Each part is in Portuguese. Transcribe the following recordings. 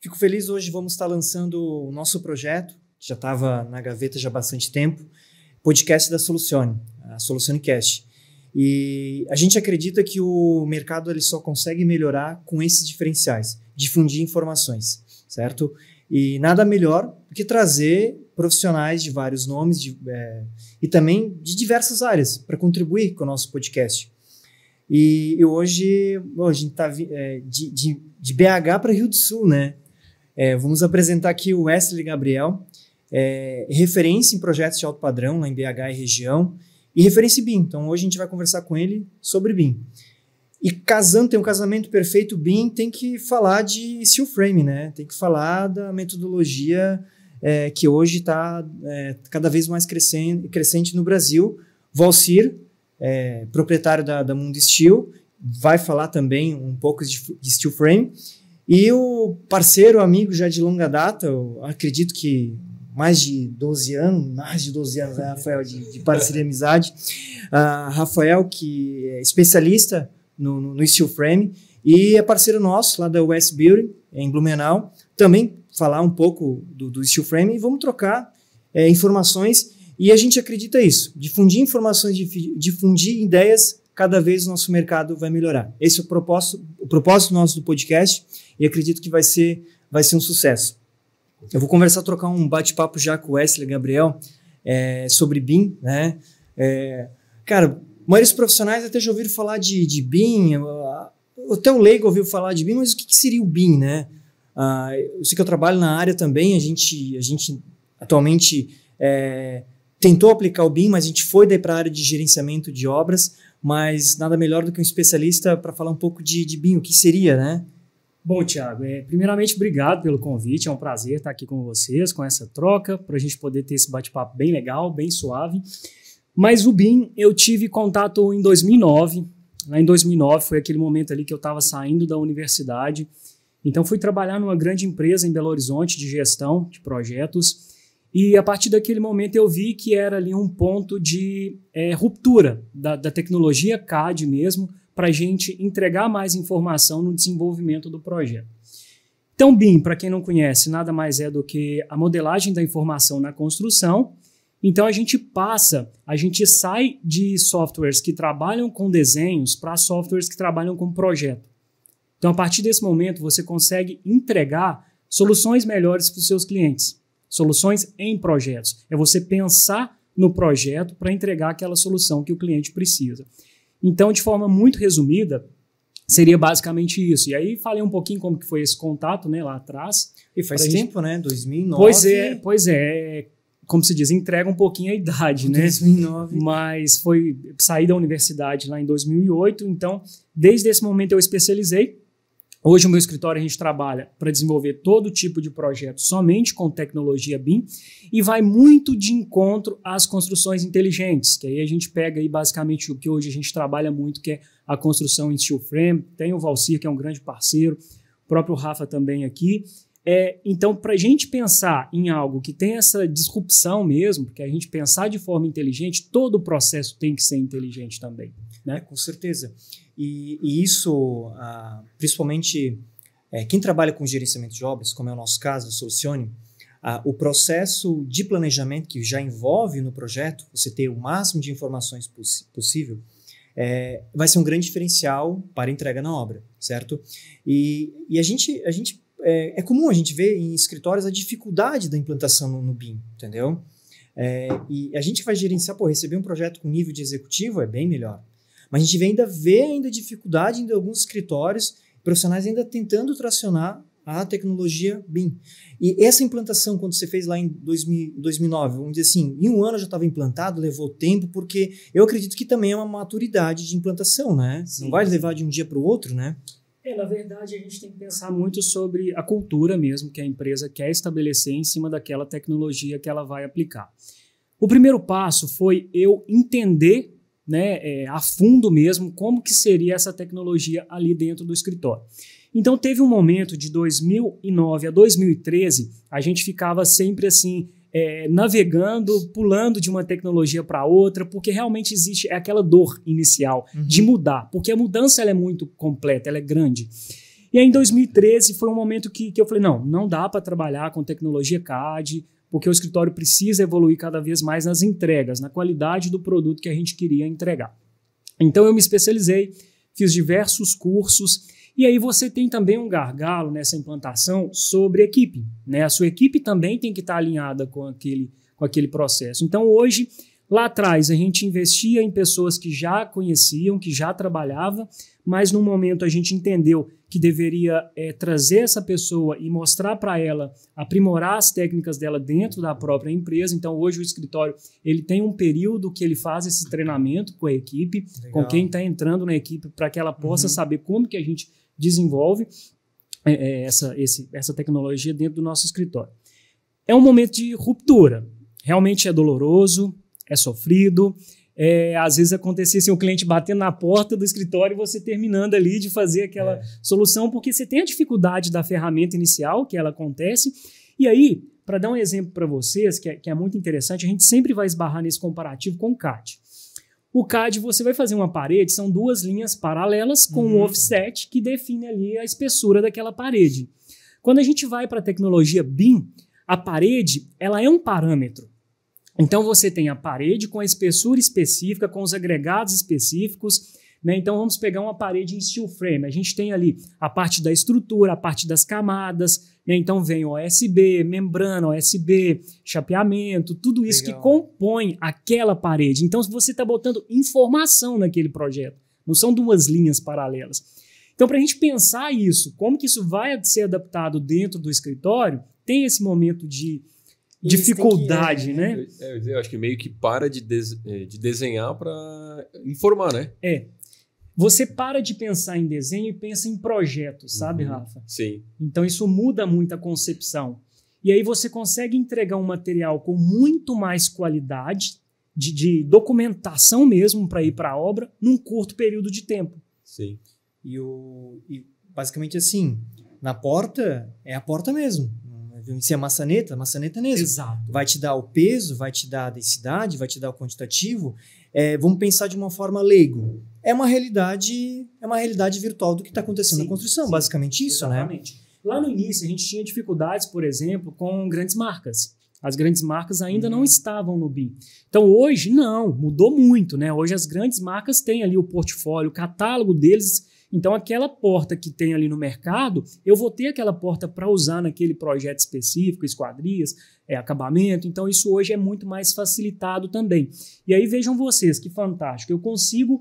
Fico feliz hoje, vamos estar lançando o nosso projeto, que já estava na gaveta já há bastante tempo, podcast da Solucione, a SolucioneCast. E a gente acredita que o mercado ele só consegue melhorar com esses diferenciais, difundir informações, certo? E nada melhor do que trazer profissionais de vários nomes e também de diversas áreas para contribuir com o nosso podcast. E hoje a gente está de BH para Rio do Sul, né? Vamos apresentar aqui o Wesley Gabriel, referência em projetos de alto padrão lá em BH e região, e referência em BIM. Então hoje a gente vai conversar com ele sobre BIM. E tem um casamento perfeito, BIM tem que falar de steel frame, né? Tem que falar da metodologia que hoje está cada vez mais crescente no Brasil. Valcir, proprietário da Mundo Steel, vai falar também um pouco de steel frame. E o parceiro, amigo já de longa data, eu acredito que mais de 12 anos, né, Rafael, de parceria e amizade. Rafael, que é especialista no steel frame e é parceiro nosso lá da West Building, em Blumenau, também falar um pouco do steel frame e vamos trocar informações. E a gente acredita isso, difundir informações, difundir ideias, cada vez o nosso mercado vai melhorar. Esse é o propósito nosso do podcast e acredito que vai ser um sucesso. Eu vou trocar um bate-papo já com o Wesley Gabriel sobre BIM, né? Cara, maioria dos profissionais até já ouviram falar de BIM, até o leigo ouviu falar de BIM, mas o que seria o BIM, né? Eu sei que eu trabalho na área também, a gente atualmente tentou aplicar o BIM, mas a gente foi daí para a área de gerenciamento de obras, mas nada melhor do que um especialista para falar um pouco de BIM, o que seria, né? Bom, Thiago, primeiramente, obrigado pelo convite, é um prazer estar aqui com vocês, com essa troca, para a gente poder ter esse bate-papo bem legal, bem suave. Mas o BIM eu tive contato em 2009, lá em 2009 foi aquele momento ali que eu estava saindo da universidade, então fui trabalhar numa grande empresa em Belo Horizonte de gestão de projetos e a partir daquele momento eu vi que era ali um ponto de ruptura da tecnologia CAD mesmo, para a gente entregar mais informação no desenvolvimento do projeto. Então, BIM, para quem não conhece, nada mais é do que a modelagem da informação na construção. Então, a gente sai de softwares que trabalham com desenhos para softwares que trabalham com projeto. Então, a partir desse momento, você consegue entregar soluções melhores para os seus clientes, soluções em projetos. É você pensar no projeto para entregar aquela solução que o cliente precisa. Então, de forma muito resumida, seria basicamente isso. E aí falei um pouquinho como que foi esse contato, né, lá atrás. E faz tempo, né? 2009. Pois é. Como se diz, entrega um pouquinho a idade, né? 2009. Mas saí da universidade lá em 2008, então, desde esse momento eu especializei. Hoje, no meu escritório, a gente trabalha para desenvolver todo tipo de projeto somente com tecnologia BIM e vai muito de encontro às construções inteligentes, que aí a gente pega aí basicamente o que hoje a gente trabalha muito, que é a construção em steel frame. Tem o Valcir, que é um grande parceiro, o próprio Rafa também aqui. Então, para a gente pensar em algo que tem essa disrupção mesmo, porque a gente pensar de forma inteligente, todo o processo tem que ser inteligente também, né? Com certeza. E isso, principalmente quem trabalha com gerenciamento de obras, como é o nosso caso, do Solucione, o processo de planejamento que já envolve no projeto, você ter o máximo de informações possível, vai ser um grande diferencial para a entrega na obra, certo? E é comum a gente ver em escritórios a dificuldade da implantação no BIM, entendeu? E a gente vai gerenciar, receber um projeto com nível de executivo é bem melhor. Mas a gente vê dificuldade em alguns escritórios, profissionais ainda tentando tracionar a tecnologia BIM. E essa implantação, quando você fez lá em 2009, vamos dizer assim, em um ano já estava implantado, levou tempo, porque eu acredito que também é uma maturidade de implantação, né? Sim. Não vai levar de um dia para o outro, né? Na verdade, a gente tem que pensar muito sobre a cultura mesmo que a empresa quer estabelecer em cima daquela tecnologia que ela vai aplicar. O primeiro passo foi eu entender, né, a fundo mesmo como que seria essa tecnologia ali dentro do escritório. Então teve um momento de 2009 a 2013, a gente ficava sempre assim, navegando, pulando de uma tecnologia para outra, porque realmente existe aquela dor inicial de mudar, porque a mudança ela é muito completa, ela é grande. E aí, em 2013, foi um momento que eu falei, não dá para trabalhar com tecnologia CAD, porque o escritório precisa evoluir cada vez mais nas entregas, na qualidade do produto que a gente queria entregar. Então, eu me especializei, fiz diversos cursos, e aí você tem também um gargalo nessa implantação sobre equipe, né? A sua equipe também tem que estar alinhada com aquele processo. Então, hoje, lá atrás, a gente investia em pessoas que já conheciam, que já trabalhavam, mas no momento a gente entendeu que deveria trazer essa pessoa e mostrar para ela, aprimorar as técnicas dela dentro da própria empresa. Então, hoje o escritório ele tem um período que ele faz esse treinamento com a equipe, legal, com quem está entrando na equipe, para que ela possa saber como que a gente desenvolve essa tecnologia dentro do nosso escritório. É um momento de ruptura. Realmente é doloroso, é sofrido. Às vezes acontecia assim, o cliente batendo na porta do escritório e você terminando ali de fazer aquela solução, porque você tem a dificuldade da ferramenta inicial, que ela acontece. E aí, para dar um exemplo para vocês, que é muito interessante, a gente sempre vai esbarrar nesse comparativo com o CAD. O CAD, você vai fazer uma parede, são duas linhas paralelas com um offset que define ali a espessura daquela parede. Quando a gente vai para a tecnologia BIM, a parede ela é um parâmetro. Então, você tem a parede com a espessura específica, com os agregados específicos, né? Então, vamos pegar uma parede em steel frame. A gente tem ali a parte da estrutura, a parte das camadas, né? Então, vem OSB, membrana, OSB, chapeamento, tudo isso legal, que compõe aquela parede. Então, você está botando informação naquele projeto. Não são duas linhas paralelas. Então, para a gente pensar isso, como que isso vai ser adaptado dentro do escritório, tem esse momento de dificuldade, né? Eu acho que meio que para de desenhar para informar, né? Você para de pensar em desenho e pensa em projetos, sabe, Rafa? Sim. Então isso muda muito a concepção. E aí você consegue entregar um material com muito mais qualidade, de documentação mesmo para ir para a obra, num curto período de tempo. Sim. E basicamente assim, na porta, é a porta mesmo. Se é maçaneta mesmo. Exato. Vai te dar o peso, vai te dar a densidade, vai te dar o quantitativo. Vamos pensar de uma forma leigo. É uma realidade virtual do que está acontecendo na construção, basicamente isso, exatamente, né? Lá no início, a gente tinha dificuldades, por exemplo, com grandes marcas. As grandes marcas ainda não estavam no BIM. Então, hoje, não, mudou muito, né? Hoje, as grandes marcas têm ali o portfólio, o catálogo deles. Então, aquela porta que tem ali no mercado, eu vou ter aquela porta para usar naquele projeto específico, esquadrias, acabamento. Então, isso hoje é muito mais facilitado também. E aí, vejam vocês, que fantástico. Eu consigo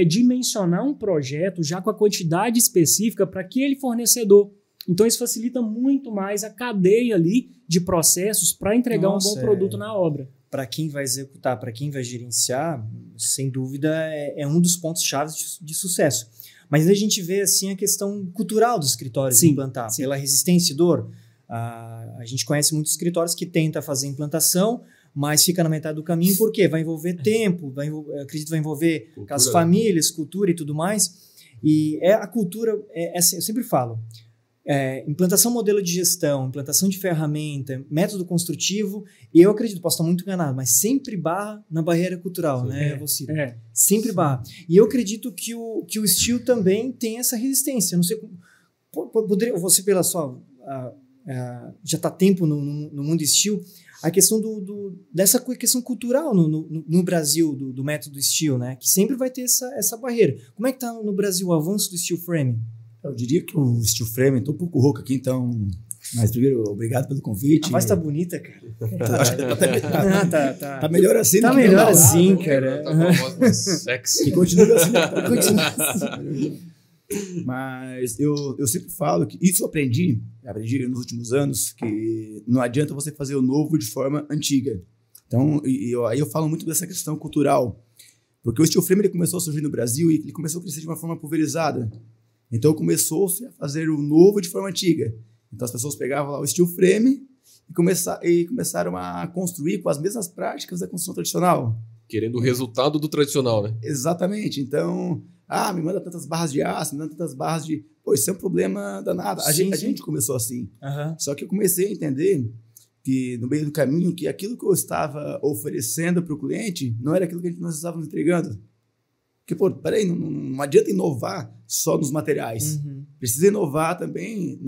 dimensionar um projeto já com a quantidade específica para aquele fornecedor. Então, isso facilita muito mais a cadeia ali de processos para entregar um bom produto na obra. Para quem vai executar, para quem vai gerenciar, sem dúvida, é um dos pontos-chave de sucesso. Mas a gente vê assim, a questão cultural dos escritórios de implantar, pela resistência e dor. A gente conhece muitos escritórios que tentam fazer implantação, mas fica na metade do caminho, porque vai envolver tempo, acredito que vai envolver cultura, as famílias, cultura e tudo mais. E a cultura, assim, eu sempre falo, implantação modelo de gestão, implantação de ferramenta, método construtivo, e eu acredito, posso estar muito enganado, mas sempre barra na barreira cultural, né, Valcírio? Sempre barra. E eu acredito que o steel também tem essa resistência. Não sei, você pela sua... já está tempo no mundo steel, a questão dessa questão cultural no Brasil, do método steel, né, que sempre vai ter essa barreira. Como é que está no Brasil o avanço do steel framing? Eu diria que o steel frame, estou um pouco rouco aqui, então... Mas primeiro, obrigado pelo convite. A voz tá bonita, cara. Acho que tá melhor assim. Tá melhor assim, cara. Tá uma voz mais sexy. E continua assim. Mas eu sempre falo que isso eu aprendi nos últimos anos, que não adianta você fazer o novo de forma antiga. Então, aí eu falo muito dessa questão cultural. Porque o steel frame ele começou a surgir no Brasil e ele começou a crescer de uma forma pulverizada. Então começou-se a fazer o novo de forma antiga. Então as pessoas pegavam lá o steel frame e começaram a construir com as mesmas práticas da construção tradicional. Querendo o resultado do tradicional, né? Exatamente. Então, me manda tantas barras de aço, me manda tantas barras de... Pô, isso é um problema danado. A gente começou assim. Só que eu comecei a entender que no meio do caminho, que aquilo que eu estava oferecendo para o cliente não era aquilo que nós estávamos entregando. Porque, pô, peraí, não adianta inovar só nos materiais. Precisa inovar também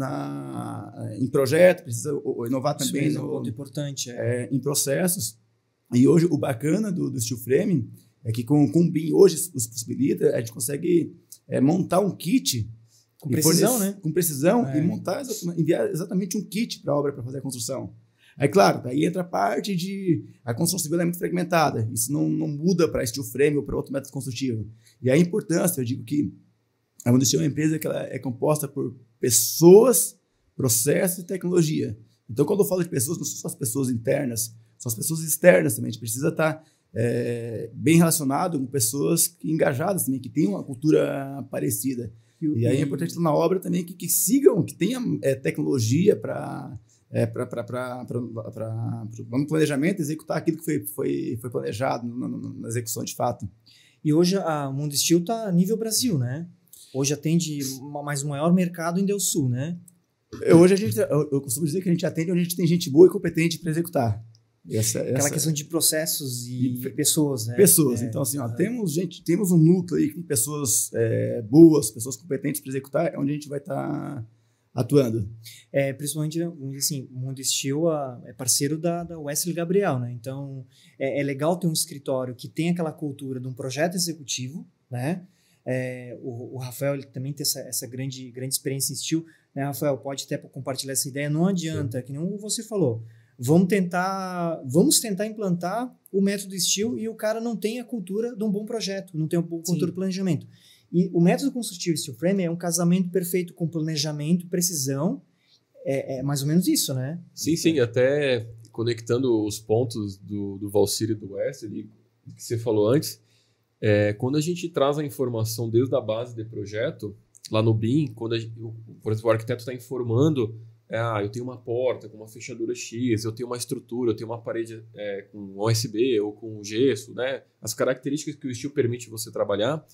em projeto, precisa inovar também Isso é um ponto importante. em processos. E hoje o bacana do steel frame é que com o BIM hoje os possibilita, a gente consegue montar um kit com precisão, né? Com precisão e enviar exatamente um kit para a obra para fazer a construção. Aí, claro, daí entra a parte de a construção civil é muito fragmentada. Isso não muda para steel frame ou para outro método construtivo. E a importância, eu digo que a Mundo Steel é uma empresa que ela é composta por pessoas, processos e tecnologia. Então, quando eu falo de pessoas, não são só as pessoas internas, são as pessoas externas também. A gente precisa estar bem relacionado com pessoas engajadas também, que tenham uma cultura parecida. E aí é importante estar na obra também que sigam, que tenham tecnologia para no planejamento, executar aquilo que foi planejado na execução de fato. E hoje a Mundo Steel está a nível Brasil, né? Hoje atende mais o maior mercado em Deus Sul, né? Hoje eu costumo dizer que a gente atende onde a gente tem gente boa e competente para executar. Aquela questão de processos e pessoas, né? Pessoas. Então, assim, temos um núcleo aí com pessoas boas, pessoas competentes para executar, é onde a gente vai estar atuando. Principalmente, vamos dizer assim, o Mundo Steel é parceiro da Wesley Gabriel, né? Então, é legal ter um escritório que tem aquela cultura de um projeto executivo, né? O Rafael ele também tem essa grande experiência em Steel, né, Rafael? Pode até compartilhar essa ideia. Não adianta, que nem você falou, vamos tentar implantar o método Steel e o cara não tem a cultura de um bom projeto, não tem a cultura de planejamento. E o método construtivo Steel Frame é um casamento perfeito com planejamento, precisão, é mais ou menos isso, né? Sim, até conectando os pontos do Valcir e do Wesley, que você falou antes, quando a gente traz a informação desde a base do projeto, lá no BIM, quando por exemplo, o arquiteto está informando, eu tenho uma porta com uma fechadura X, eu tenho uma estrutura, eu tenho uma parede com OSB ou com gesso, né? As características que o Steel permite você trabalhar,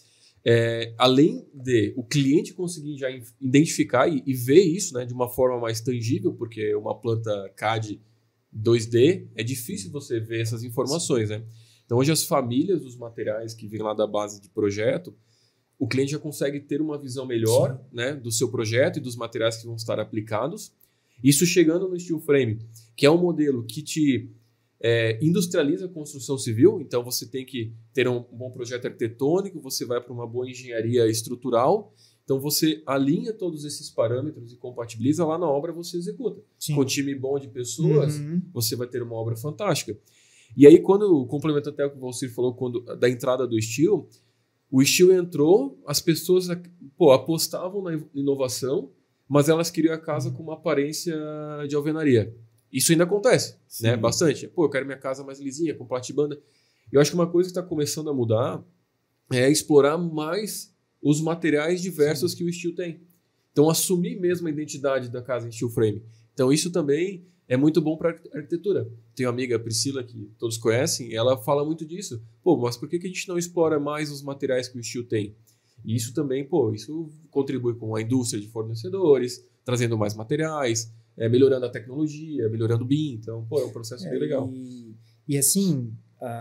além de o cliente conseguir já identificar e ver isso, né, de uma forma mais tangível, porque uma planta CAD 2D é difícil você ver essas informações, né? Então hoje as famílias dos materiais que vêm lá da base de projeto, o cliente já consegue ter uma visão melhor, né, do seu projeto e dos materiais que vão estar aplicados. Isso chegando no Steel Frame, que é um modelo que te industrializa a construção civil, então você tem que ter um bom projeto arquitetônico, você vai para uma boa engenharia estrutural, então você alinha todos esses parâmetros e compatibiliza, lá na obra você executa. Sim. Com um time bom de pessoas, você vai ter uma obra fantástica. E aí, quando complemento até o que o Valcir falou da entrada do Steel, o Steel entrou, as pessoas apostavam na inovação, mas elas queriam a casa com uma aparência de alvenaria. Isso ainda acontece, né? Bastante. Eu quero minha casa mais lisinha, com platibanda. Eu acho que uma coisa que está começando a mudar é explorar mais os materiais diversos que o Steel tem. Então, assumir mesmo a identidade da casa em Steel Frame. Então, isso também é muito bom para arquitetura. Tenho uma amiga, Priscila, que todos conhecem, ela fala muito disso. Mas por que a gente não explora mais os materiais que o Steel tem? E isso também, isso contribui com a indústria de fornecedores, trazendo mais materiais, melhorando a tecnologia, melhorando o BIM. Então, é um processo bem legal. E assim,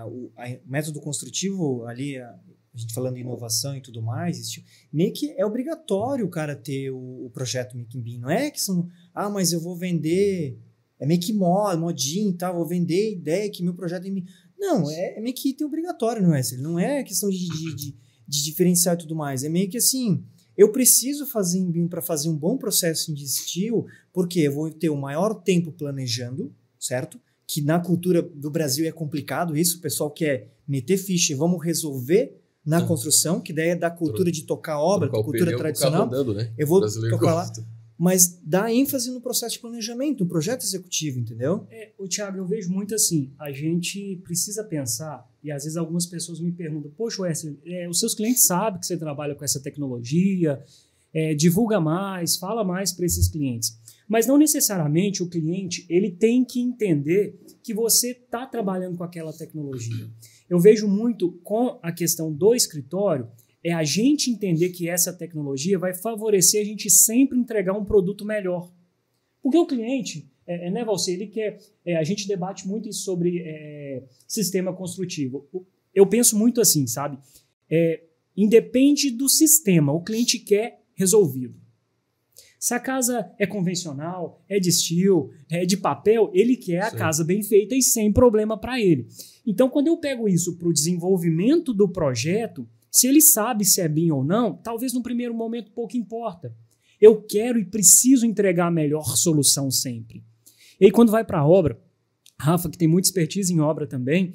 o método construtivo ali, a gente falando de inovação e tudo mais, meio que é obrigatório o cara ter o projeto Making BIM. Não é que são, mas eu vou vender, é meio que modinha e tal, vou vender ideia que meu projeto é BIM. Não, é meio que item obrigatório, não é? Não é questão de diferencial e tudo mais. É meio que assim, eu preciso fazer em BIM para fazer um bom processo de Steel, porque eu vou ter o maior tempo planejando, certo? Que na cultura do Brasil é complicado isso, o pessoal quer meter ficha e vamos resolver na construção, que daí é da cultura de tocar obra, cultura tradicional. Andando, né? Eu vou tocar lá, mas dá ênfase no processo de planejamento, no projeto executivo, entendeu? Thiago, eu vejo muito assim, a gente precisa pensar, e às vezes algumas pessoas me perguntam, poxa, Wesley, os seus clientes sabem que você trabalha com essa tecnologia, divulga mais, fala mais para esses clientes. Mas não necessariamente o cliente ele tem que entender que você está trabalhando com aquela tecnologia. Eu vejo muito com a questão do escritório, a gente entender que essa tecnologia vai favorecer a gente sempre entregar um produto melhor. Porque o cliente, né, Valcir, ele quer... a gente debate muito isso sobre sistema construtivo. Eu penso muito assim, sabe? independe do sistema, o cliente quer resolvido. Se a casa é convencional, é de steel, é de papel, ele quer a casa bem feita e sem problema para ele. Então, quando eu pego isso para o desenvolvimento do projeto, se ele sabe se é BIM ou não, talvez no primeiro momento pouco importa. Eu quero e preciso entregar a melhor solução sempre. E aí, quando vai para a obra, Rafa, que tem muita expertise em obra também,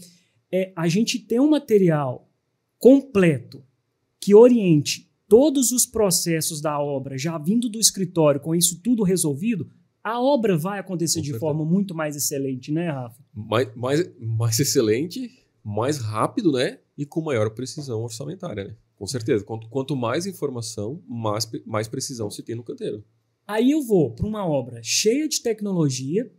a gente ter um material completo que oriente todos os processos da obra já vindo do escritório, com isso tudo resolvido, a obra vai acontecer de forma muito mais excelente, né, Rafa? Mais excelente, mais rápido, né? E com maior precisão orçamentária, né? Com certeza. Quanto mais informação, mais precisão se tem no canteiro. Aí eu vou para uma obra cheia de tecnologia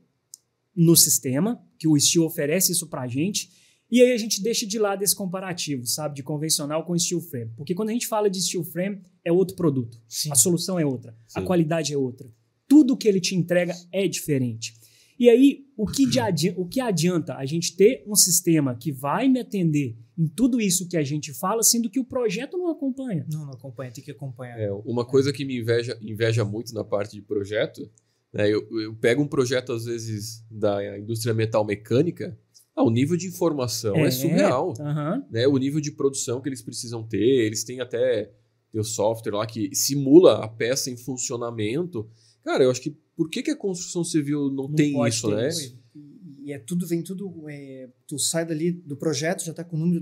no sistema, que o steel oferece isso para a gente, e aí a gente deixa de lado esse comparativo, sabe, de convencional com steel frame. Porque quando a gente fala de steel frame, é outro produto. Sim. A solução é outra. Sim. A qualidade é outra. Tudo que ele te entrega é diferente. E aí, o que adianta a gente ter um sistema que vai me atender em tudo isso que a gente fala, sendo que o projeto não acompanha? Não acompanha, tem que acompanhar. Uma coisa que me inveja muito na parte de projeto, né, eu pego um projeto, às vezes, da indústria metal mecânica, o nível de informação é surreal. Né? O nível de produção que eles precisam ter, eles têm até o software lá que simula a peça em funcionamento. Cara, eu acho que por que a construção civil não tem isso, né? E vem tudo... tu sai dali do projeto, já está com o número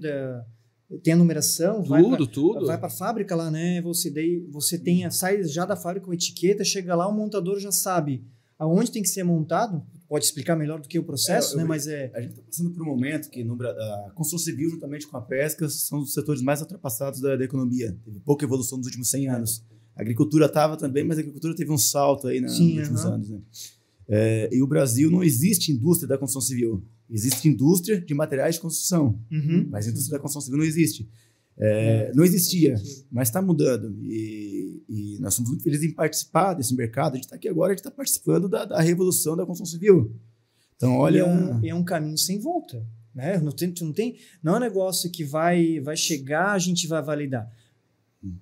tem a numeração, tudo. Vai para a fábrica lá, né? Você sai já da fábrica com etiqueta, chega lá, o montador já sabe aonde tem que ser montado. Pode explicar melhor do que o processo, né? Mas a gente está passando por um momento que a construção civil, juntamente com a pesca, são os setores mais ultrapassados da economia. Teve pouca evolução nos últimos 100 anos. A agricultura estava também, mas a agricultura teve um salto aí nos últimos anos, né? E o Brasil não existe indústria da construção civil. Existe indústria de materiais de construção, mas a indústria da construção civil não existe. Não existia, mas está mudando. E nós somos muito felizes em participar desse mercado. A gente está aqui agora, a gente está participando da revolução da construção civil. Então, olha... É um caminho sem volta, né? Não é um negócio que vai chegar, a gente vai validar.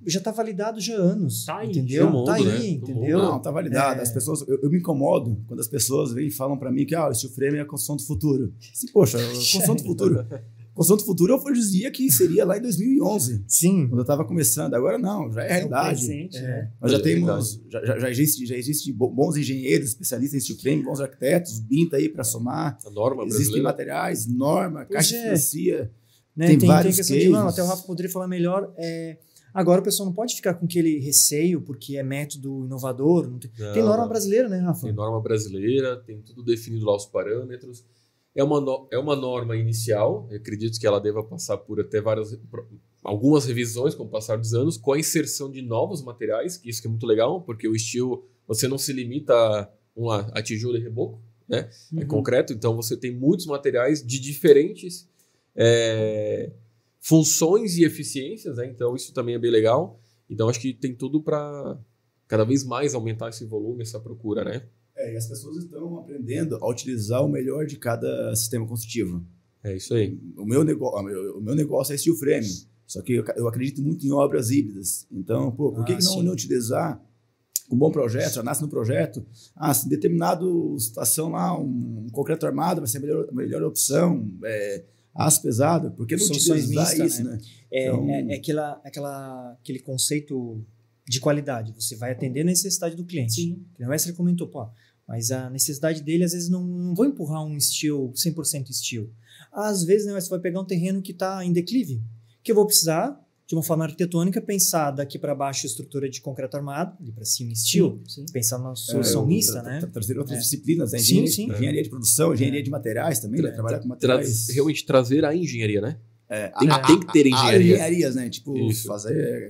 Já está validado já há anos, entendeu? Está aí, né? entendeu? Não, está validado. As pessoas, eu me incomodo quando as pessoas vêm e falam para mim que o steel frame é a construção do futuro. Assim, poxa, a construção do futuro... Construção do futuro eu dizia que seria lá em 2011. Sim. Quando eu estava começando. Agora não, já é realidade. Presente, né? Nós já temos, já existe bons engenheiros, especialistas em steel frame, bons arquitetos, BIM tá aí para somar. A norma existem brasileira. Materiais, norma, caixa financia. Né? Tem vários questão cases. até o Rafa poderia falar melhor. Agora o pessoal não pode ficar com aquele receio, porque é método inovador. Tem norma brasileira, né, Rafa? Tem norma brasileira, tem tudo definido lá os parâmetros. É uma norma inicial, eu acredito que ela deva passar por até algumas revisões com o passar dos anos, com a inserção de novos materiais, que isso que é muito legal, porque o steel, você não se limita a tijolo e reboco, né? É concreto, então você tem muitos materiais de diferentes funções e eficiências, né? Então isso também é bem legal. Então acho que tem tudo para cada vez mais aumentar esse volume, essa procura, né? E as pessoas estão aprendendo a utilizar o melhor de cada sistema construtivo. É isso aí. O meu negócio é steel frame, só que eu acredito muito em obras híbridas. Então, por que não utilizar um bom projeto, já nasce no projeto? Se em determinada situação lá, um concreto armado vai ser a melhor opção, aço pesado, por que não utilizar isso, né? Aquele conceito de qualidade. Você vai atender a necessidade do cliente. Sim. O mestre comentou, mas a necessidade dele, às vezes, não vou empurrar um steel, 100% steel. Às vezes, né, você vai pegar um terreno que está em declive, que eu vou precisar, de uma forma arquitetônica, pensar daqui para baixo estrutura de concreto armado, ali para cima steel, pensar numa solução mista, né? Trazer outras disciplinas, né? Engenharia de produção, engenharia de materiais também, né? Trabalhar com materiais. Realmente trazer a engenharia, né? Tem que ter engenharia. Engenharias, né?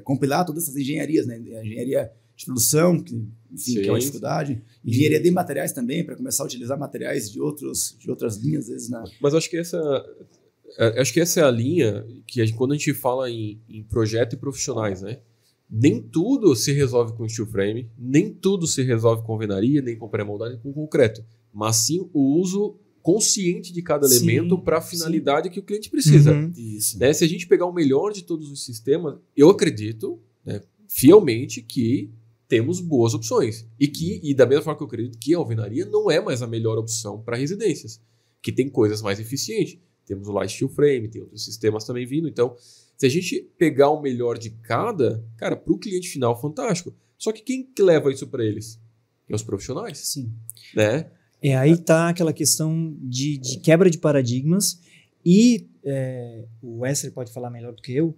Compilar todas essas engenharias, né? A engenharia de produção, que é uma dificuldade. Engenharia de materiais também, para começar a utilizar materiais de outras linhas, às vezes, né? Mas acho que essa é a linha que quando a gente fala em projeto e profissionais, né? Nem tudo se resolve com steel frame, nem tudo se resolve com alvenaria, nem com pré-moldagem, com concreto. Mas sim o uso consciente de cada Sim, elemento para a finalidade que o cliente precisa. Isso. Né? Se a gente pegar o melhor de todos os sistemas, eu acredito, né, fielmente que temos boas opções. E da mesma forma que eu acredito que a alvenaria não é mais a melhor opção para residências, que tem coisas mais eficientes. Temos o Light Steel Frame, tem outros sistemas também vindo. Então, se a gente pegar o melhor de cada, cara, para o cliente final, fantástico. Só que quem que leva isso para eles? É os profissionais. Sim. Né? Aí está aquela questão de quebra de paradigmas e o Wesley pode falar melhor do que eu,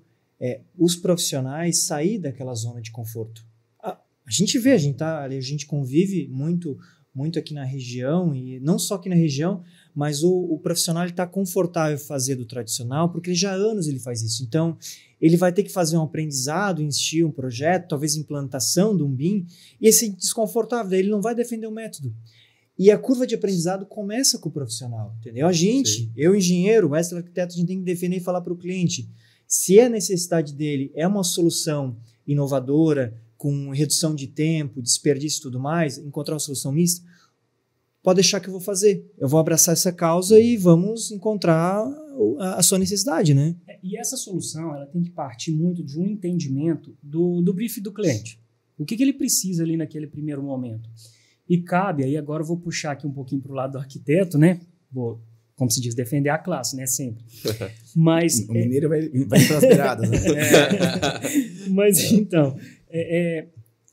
os profissionais sair daquela zona de conforto. A gente vê, a gente convive muito aqui na região, e não só aqui na região, mas o profissional está confortável em fazer do tradicional, porque já há anos ele faz isso. Então, ele vai ter que fazer um aprendizado, insistir um projeto, talvez implantação de um BIM, e esse desconfortável, daí ele não vai defender o método. E a curva de aprendizado começa com o profissional, entendeu? A gente, eu engenheiro, o Wesley arquiteto, a gente tem que defender e falar para o cliente, se a necessidade dele é uma solução inovadora, com redução de tempo, desperdício e tudo mais, encontrar uma solução mista, pode deixar que eu vou fazer. Eu vou abraçar essa causa e vamos encontrar a sua necessidade, né? E essa solução, ela tem que partir muito de um entendimento do brief do cliente. O que ele precisa ali naquele primeiro momento. E cabe, aí agora eu vou puxar aqui um pouquinho para o lado do arquiteto, né? Vou, como se diz, defender a classe, né? Sempre. Mas, o mineiro vai para as beiradas. Né? Mas, então,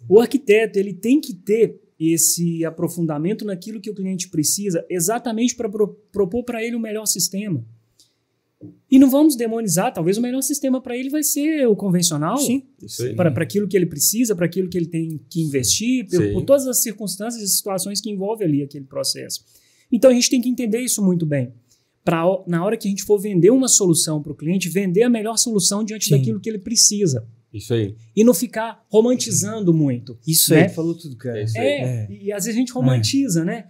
o arquiteto, ele tem que ter esse aprofundamento naquilo que o cliente precisa, exatamente para propor para ele o melhor sistema. E não vamos demonizar, talvez o melhor sistema para ele vai ser o convencional, para aquilo que ele precisa, para aquilo que ele tem que investir, por todas as circunstâncias e situações que envolvem ali aquele processo. Então a gente tem que entender isso muito bem, para na hora que a gente for vender uma solução para o cliente, vender a melhor solução diante daquilo que ele precisa. Isso aí. E não ficar romantizando muito. Isso né? aí, falou tudo, cara. E às vezes a gente romantiza, né?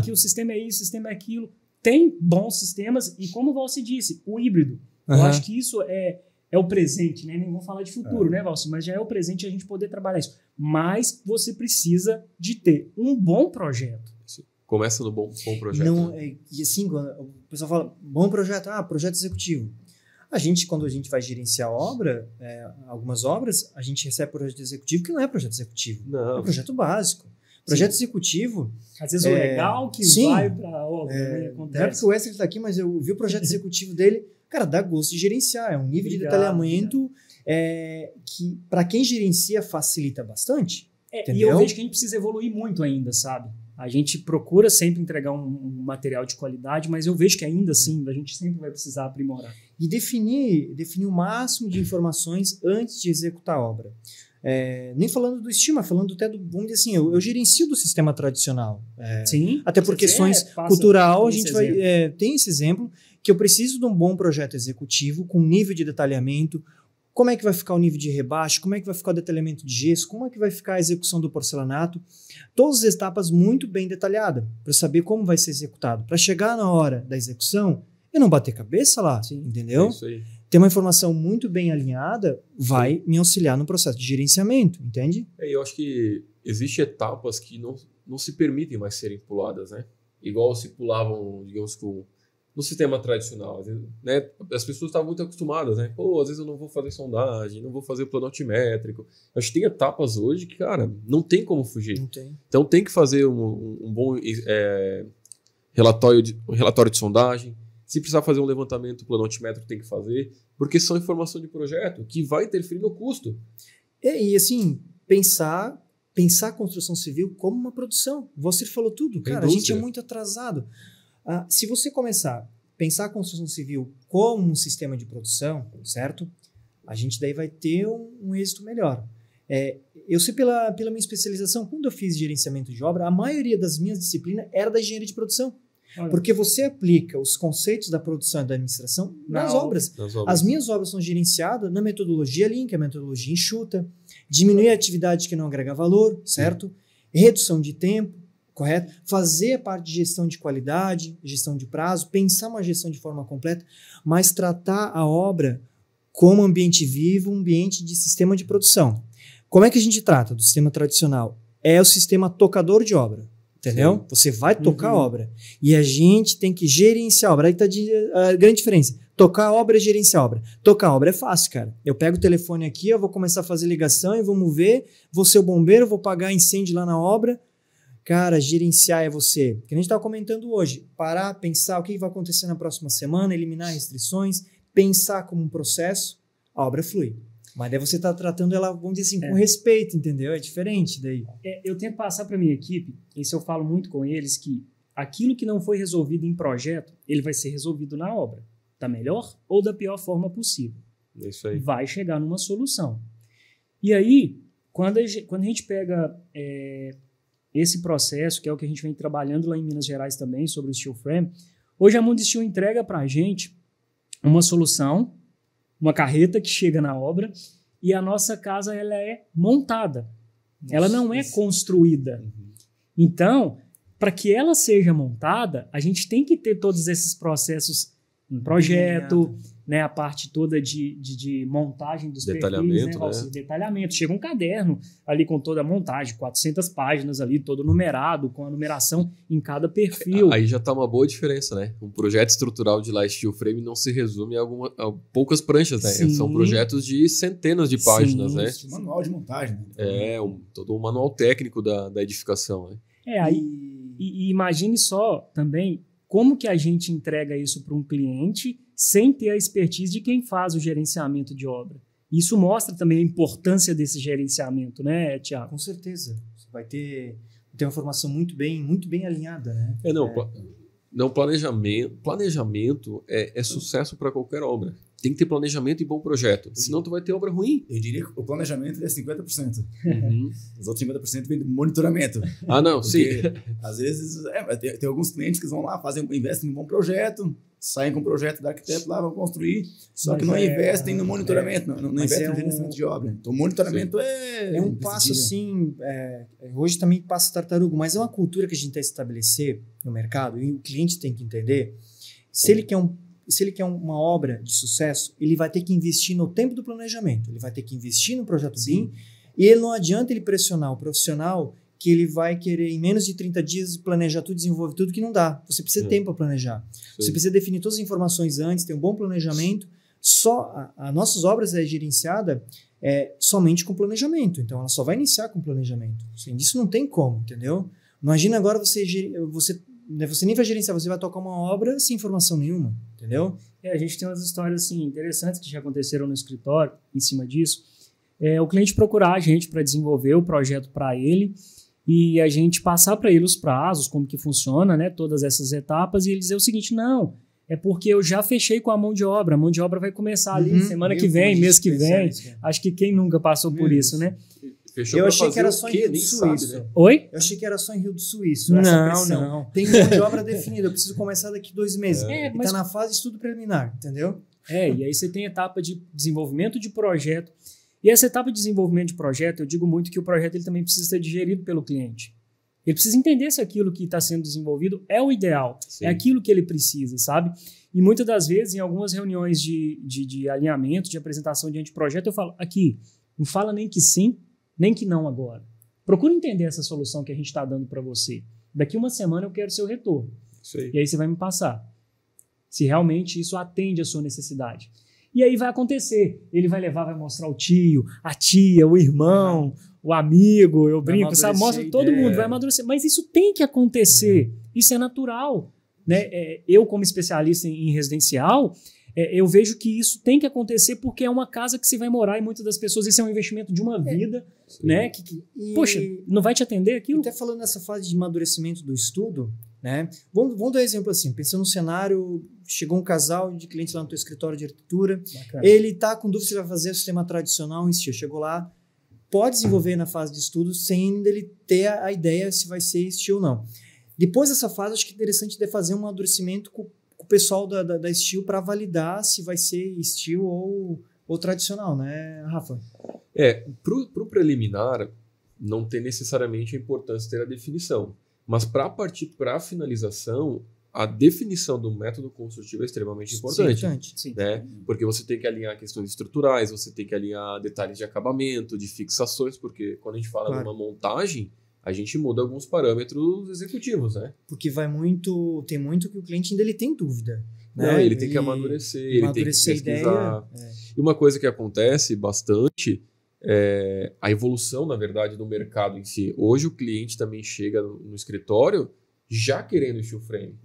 Que o sistema é isso, o sistema é aquilo. Tem bons sistemas e, como o Valci disse, o híbrido. Eu acho que isso é o presente, né? Nem vamos falar de futuro, né, Valci? Mas já é o presente a gente poder trabalhar isso. Mas você precisa de ter um bom projeto. Começa no bom projeto. Não, e assim, quando o pessoal fala, bom projeto, projeto executivo. Quando a gente vai gerenciar obra, algumas obras, a gente recebe projeto executivo que não é projeto executivo. Não. É projeto básico. Projeto executivo... Às vezes o legal que vai para a obra, né? Acontece. Não é porque o Wesley está aqui, mas eu vi o projeto executivo dele, cara, dá gosto de gerenciar. É um nível de detalhamento que, para quem gerencia, facilita bastante. E eu vejo que a gente precisa evoluir muito ainda, sabe? A gente procura sempre entregar um material de qualidade, mas eu vejo que ainda assim a gente sempre vai precisar aprimorar. E definir o máximo de informações antes de executar a obra. Nem falando do estima, falando até do, vamos dizer assim, eu gerencio do sistema tradicional. Sim. Até por questões cultural, a gente tem esse exemplo, que eu preciso de um bom projeto executivo com nível de detalhamento. Como é que vai ficar o nível de rebaixo? Como é que vai ficar o detalhamento de gesso? Como é que vai ficar a execução do porcelanato? Todas as etapas muito bem detalhadas, para saber como vai ser executado. Para chegar na hora da execução, eu não bater cabeça lá, entendeu? É isso aí. Ter uma informação muito bem alinhada vai me auxiliar no processo de gerenciamento, entende? Eu acho que existem etapas que não se permitem mais serem puladas, né? Igual se pulavam, digamos, no sistema tradicional, né? As pessoas estavam muito acostumadas, né? Às vezes eu não vou fazer sondagem, não vou fazer plano altimétrico. Acho que tem etapas hoje que, cara, não tem como fugir. Não tem. Então tem que fazer um bom relatório de sondagem. Se precisar fazer um levantamento, plano altimétrico tem que fazer, porque são informação de projeto que vai interferir no custo. E assim, pensar a construção civil como uma produção. Você falou tudo, cara, a gente é muito atrasado. Se você começar a pensar a construção civil como um sistema de produção, certo? A gente daí vai ter um êxito melhor. Eu sei pela minha especialização, quando eu fiz gerenciamento de obra, a maioria das minhas disciplinas era da engenharia de produção. Porque você aplica os conceitos da produção e da administração nas obras. As minhas obras são gerenciadas na metodologia Lean, que é a metodologia enxuta, diminuir a atividade que não agrega valor, certo? Redução de tempo, correto? Fazer a parte de gestão de qualidade, gestão de prazo, pensar uma gestão de forma completa, mas tratar a obra como ambiente vivo, um ambiente de sistema de produção. Como é que a gente trata do sistema tradicional? É o sistema tocador de obra. Entendeu? Sim. Você vai tocar a obra. E a gente tem que gerenciar a obra. Aí tá a grande diferença. Tocar a obra e gerenciar a obra. Tocar a obra é fácil, cara. Eu pego o telefone aqui, eu vou começar a fazer ligação e vamos ver. Vou ser o bombeiro, vou pagar incêndio lá na obra. Cara, gerenciar é você. Que a gente estava comentando hoje. Parar, pensar o que vai acontecer na próxima semana, eliminar restrições, pensar como um processo, a obra flui. Mas daí você está tratando ela, vamos dizer assim, com respeito, entendeu? É diferente daí. Eu tento passar para minha equipe, isso eu falo muito com eles, que aquilo que não foi resolvido em projeto, ele vai ser resolvido na obra. Da melhor ou da pior forma possível. É isso aí. Vai chegar numa solução. E aí, quando a gente pega esse processo, que é o que a gente vem trabalhando lá em Minas Gerais também, sobre o steel frame, hoje a Mundi Steel entrega para a gente uma solução, uma carreta que chega na obra, e a nossa casa ela é montada. Ela não é construída. Então, para que ela seja montada, a gente tem que ter todos esses processos em projeto, né, a parte toda de montagem dos detalhamento, perfis, né? Detalhamento. Chega um caderno ali com toda a montagem, 400 páginas ali, todo numerado, com a numeração em cada perfil. Aí já tá uma boa diferença, né? Um projeto estrutural de light steel frame não se resume a poucas pranchas, né? Sim. São projetos de centenas de páginas, Sim. né? Manual de montagem. Né? Todo um manual técnico da edificação, né? E imagine só também como que a gente entrega isso para um cliente sem ter a expertise de quem faz o gerenciamento de obra. Isso mostra também a importância desse gerenciamento, né, Thiago? Com certeza. Você vai ter uma formação muito bem alinhada, né? Não, planejamento é sucesso para qualquer obra. Tem que ter planejamento e bom projeto. Senão tu vai ter obra ruim. Eu diria que o planejamento é 50%. Uhum. Os outros 50% vem do monitoramento. Ah, não, sim. Às vezes, tem alguns clientes que vão lá, investem em um bom projeto, saem com o projeto da arquiteto lá, vão construir, só que não investem no monitoramento, não investem no gerenciamento de obra. Então, o monitoramento é um passo assim, hoje também passa tartaruga, mas é uma cultura que a gente tem que estabelecer no mercado, e o cliente tem que entender, se ele quer uma obra de sucesso, ele vai ter que investir no tempo do planejamento, ele vai ter que investir no projeto BIM, e ele não adianta ele pressionar o profissional que ele vai querer, em menos de 30 dias, planejar tudo, desenvolver tudo, que não dá. Você precisa de tempo para planejar. Sim. Você precisa definir todas as informações antes, ter um bom planejamento. Só as nossas obras é gerenciada somente com planejamento. Então, ela só vai iniciar com planejamento. Assim, isso não tem como, entendeu? Imagina agora você nem vai gerenciar, você vai tocar uma obra sem informação nenhuma, entendeu? A gente tem umas histórias assim, interessantes que já aconteceram no escritório em cima disso. O cliente procurar a gente para desenvolver o projeto para ele e a gente passar para ele os prazos, como que funciona, né, todas essas etapas, e ele dizer o seguinte: não, é porque eu já fechei com a mão de obra vai começar ali semana que vem, mês que vem. Acho que quem nunca passou por isso, né? Fechou. Eu achei que era só em Rio do Sul isso. Né? Oi? Eu achei que era só em Rio do Sul isso. Não. Tem mão de obra definida, eu preciso começar daqui 2 meses. Mas tá na fase de estudo preliminar, entendeu? E aí você tem etapa de desenvolvimento de projeto. E essa etapa de desenvolvimento de projeto, eu digo muito que o projeto ele também precisa ser digerido pelo cliente. Ele precisa entender se aquilo que está sendo desenvolvido é o ideal, é aquilo que ele precisa, sabe? E muitas das vezes, em algumas reuniões de alinhamento, de apresentação diante de projeto, eu falo, aqui, não fala nem que sim, nem que não agora. Procura entender essa solução que a gente está dando para você. Daqui uma semana eu quero seu retorno. E aí você vai me passar se realmente isso atende a sua necessidade. E aí vai acontecer. Ele vai levar, vai mostrar o tio, a tia, o irmão, o amigo, eu brinco, sabe? Mostra todo mundo, vai amadurecer. Mas isso tem que acontecer. Isso é natural. Né? Eu, como especialista em residencial, eu vejo que isso tem que acontecer porque é uma casa que se vai morar e muitas das pessoas, isso é um investimento de uma vida, né? Poxa, não vai te atender aquilo? Até falando nessa fase de amadurecimento do estudo, né? Vamos dar um exemplo assim, pensando no cenário, chegou um casal de clientes lá no teu escritório de arquitetura, ele está com dúvida se vai fazer o sistema tradicional em steel, chegou lá, pode desenvolver na fase de estudo sem ele ter a ideia se vai ser steel ou não. Depois dessa fase, acho que é interessante de fazer um amadurecimento com o pessoal da steel para validar se vai ser steel ou tradicional, né, Rafa? Pro preliminar, não tem necessariamente a importância de ter a definição. Mas para partir para a finalização, a definição do método construtivo é extremamente importante. Sim. Né? Porque você tem que alinhar questões estruturais, você tem que alinhar detalhes de acabamento, de fixações, porque quando a gente fala de uma montagem, a gente muda alguns parâmetros executivos, né? Porque tem muito que o cliente ainda ele tem dúvida. Não, Né? ele tem que amadurecer, ele tem que pesquisar. Ideia, E uma coisa que acontece bastante é a evolução, na verdade, do mercado em si. Hoje o cliente também chega no escritório já querendo steel frame.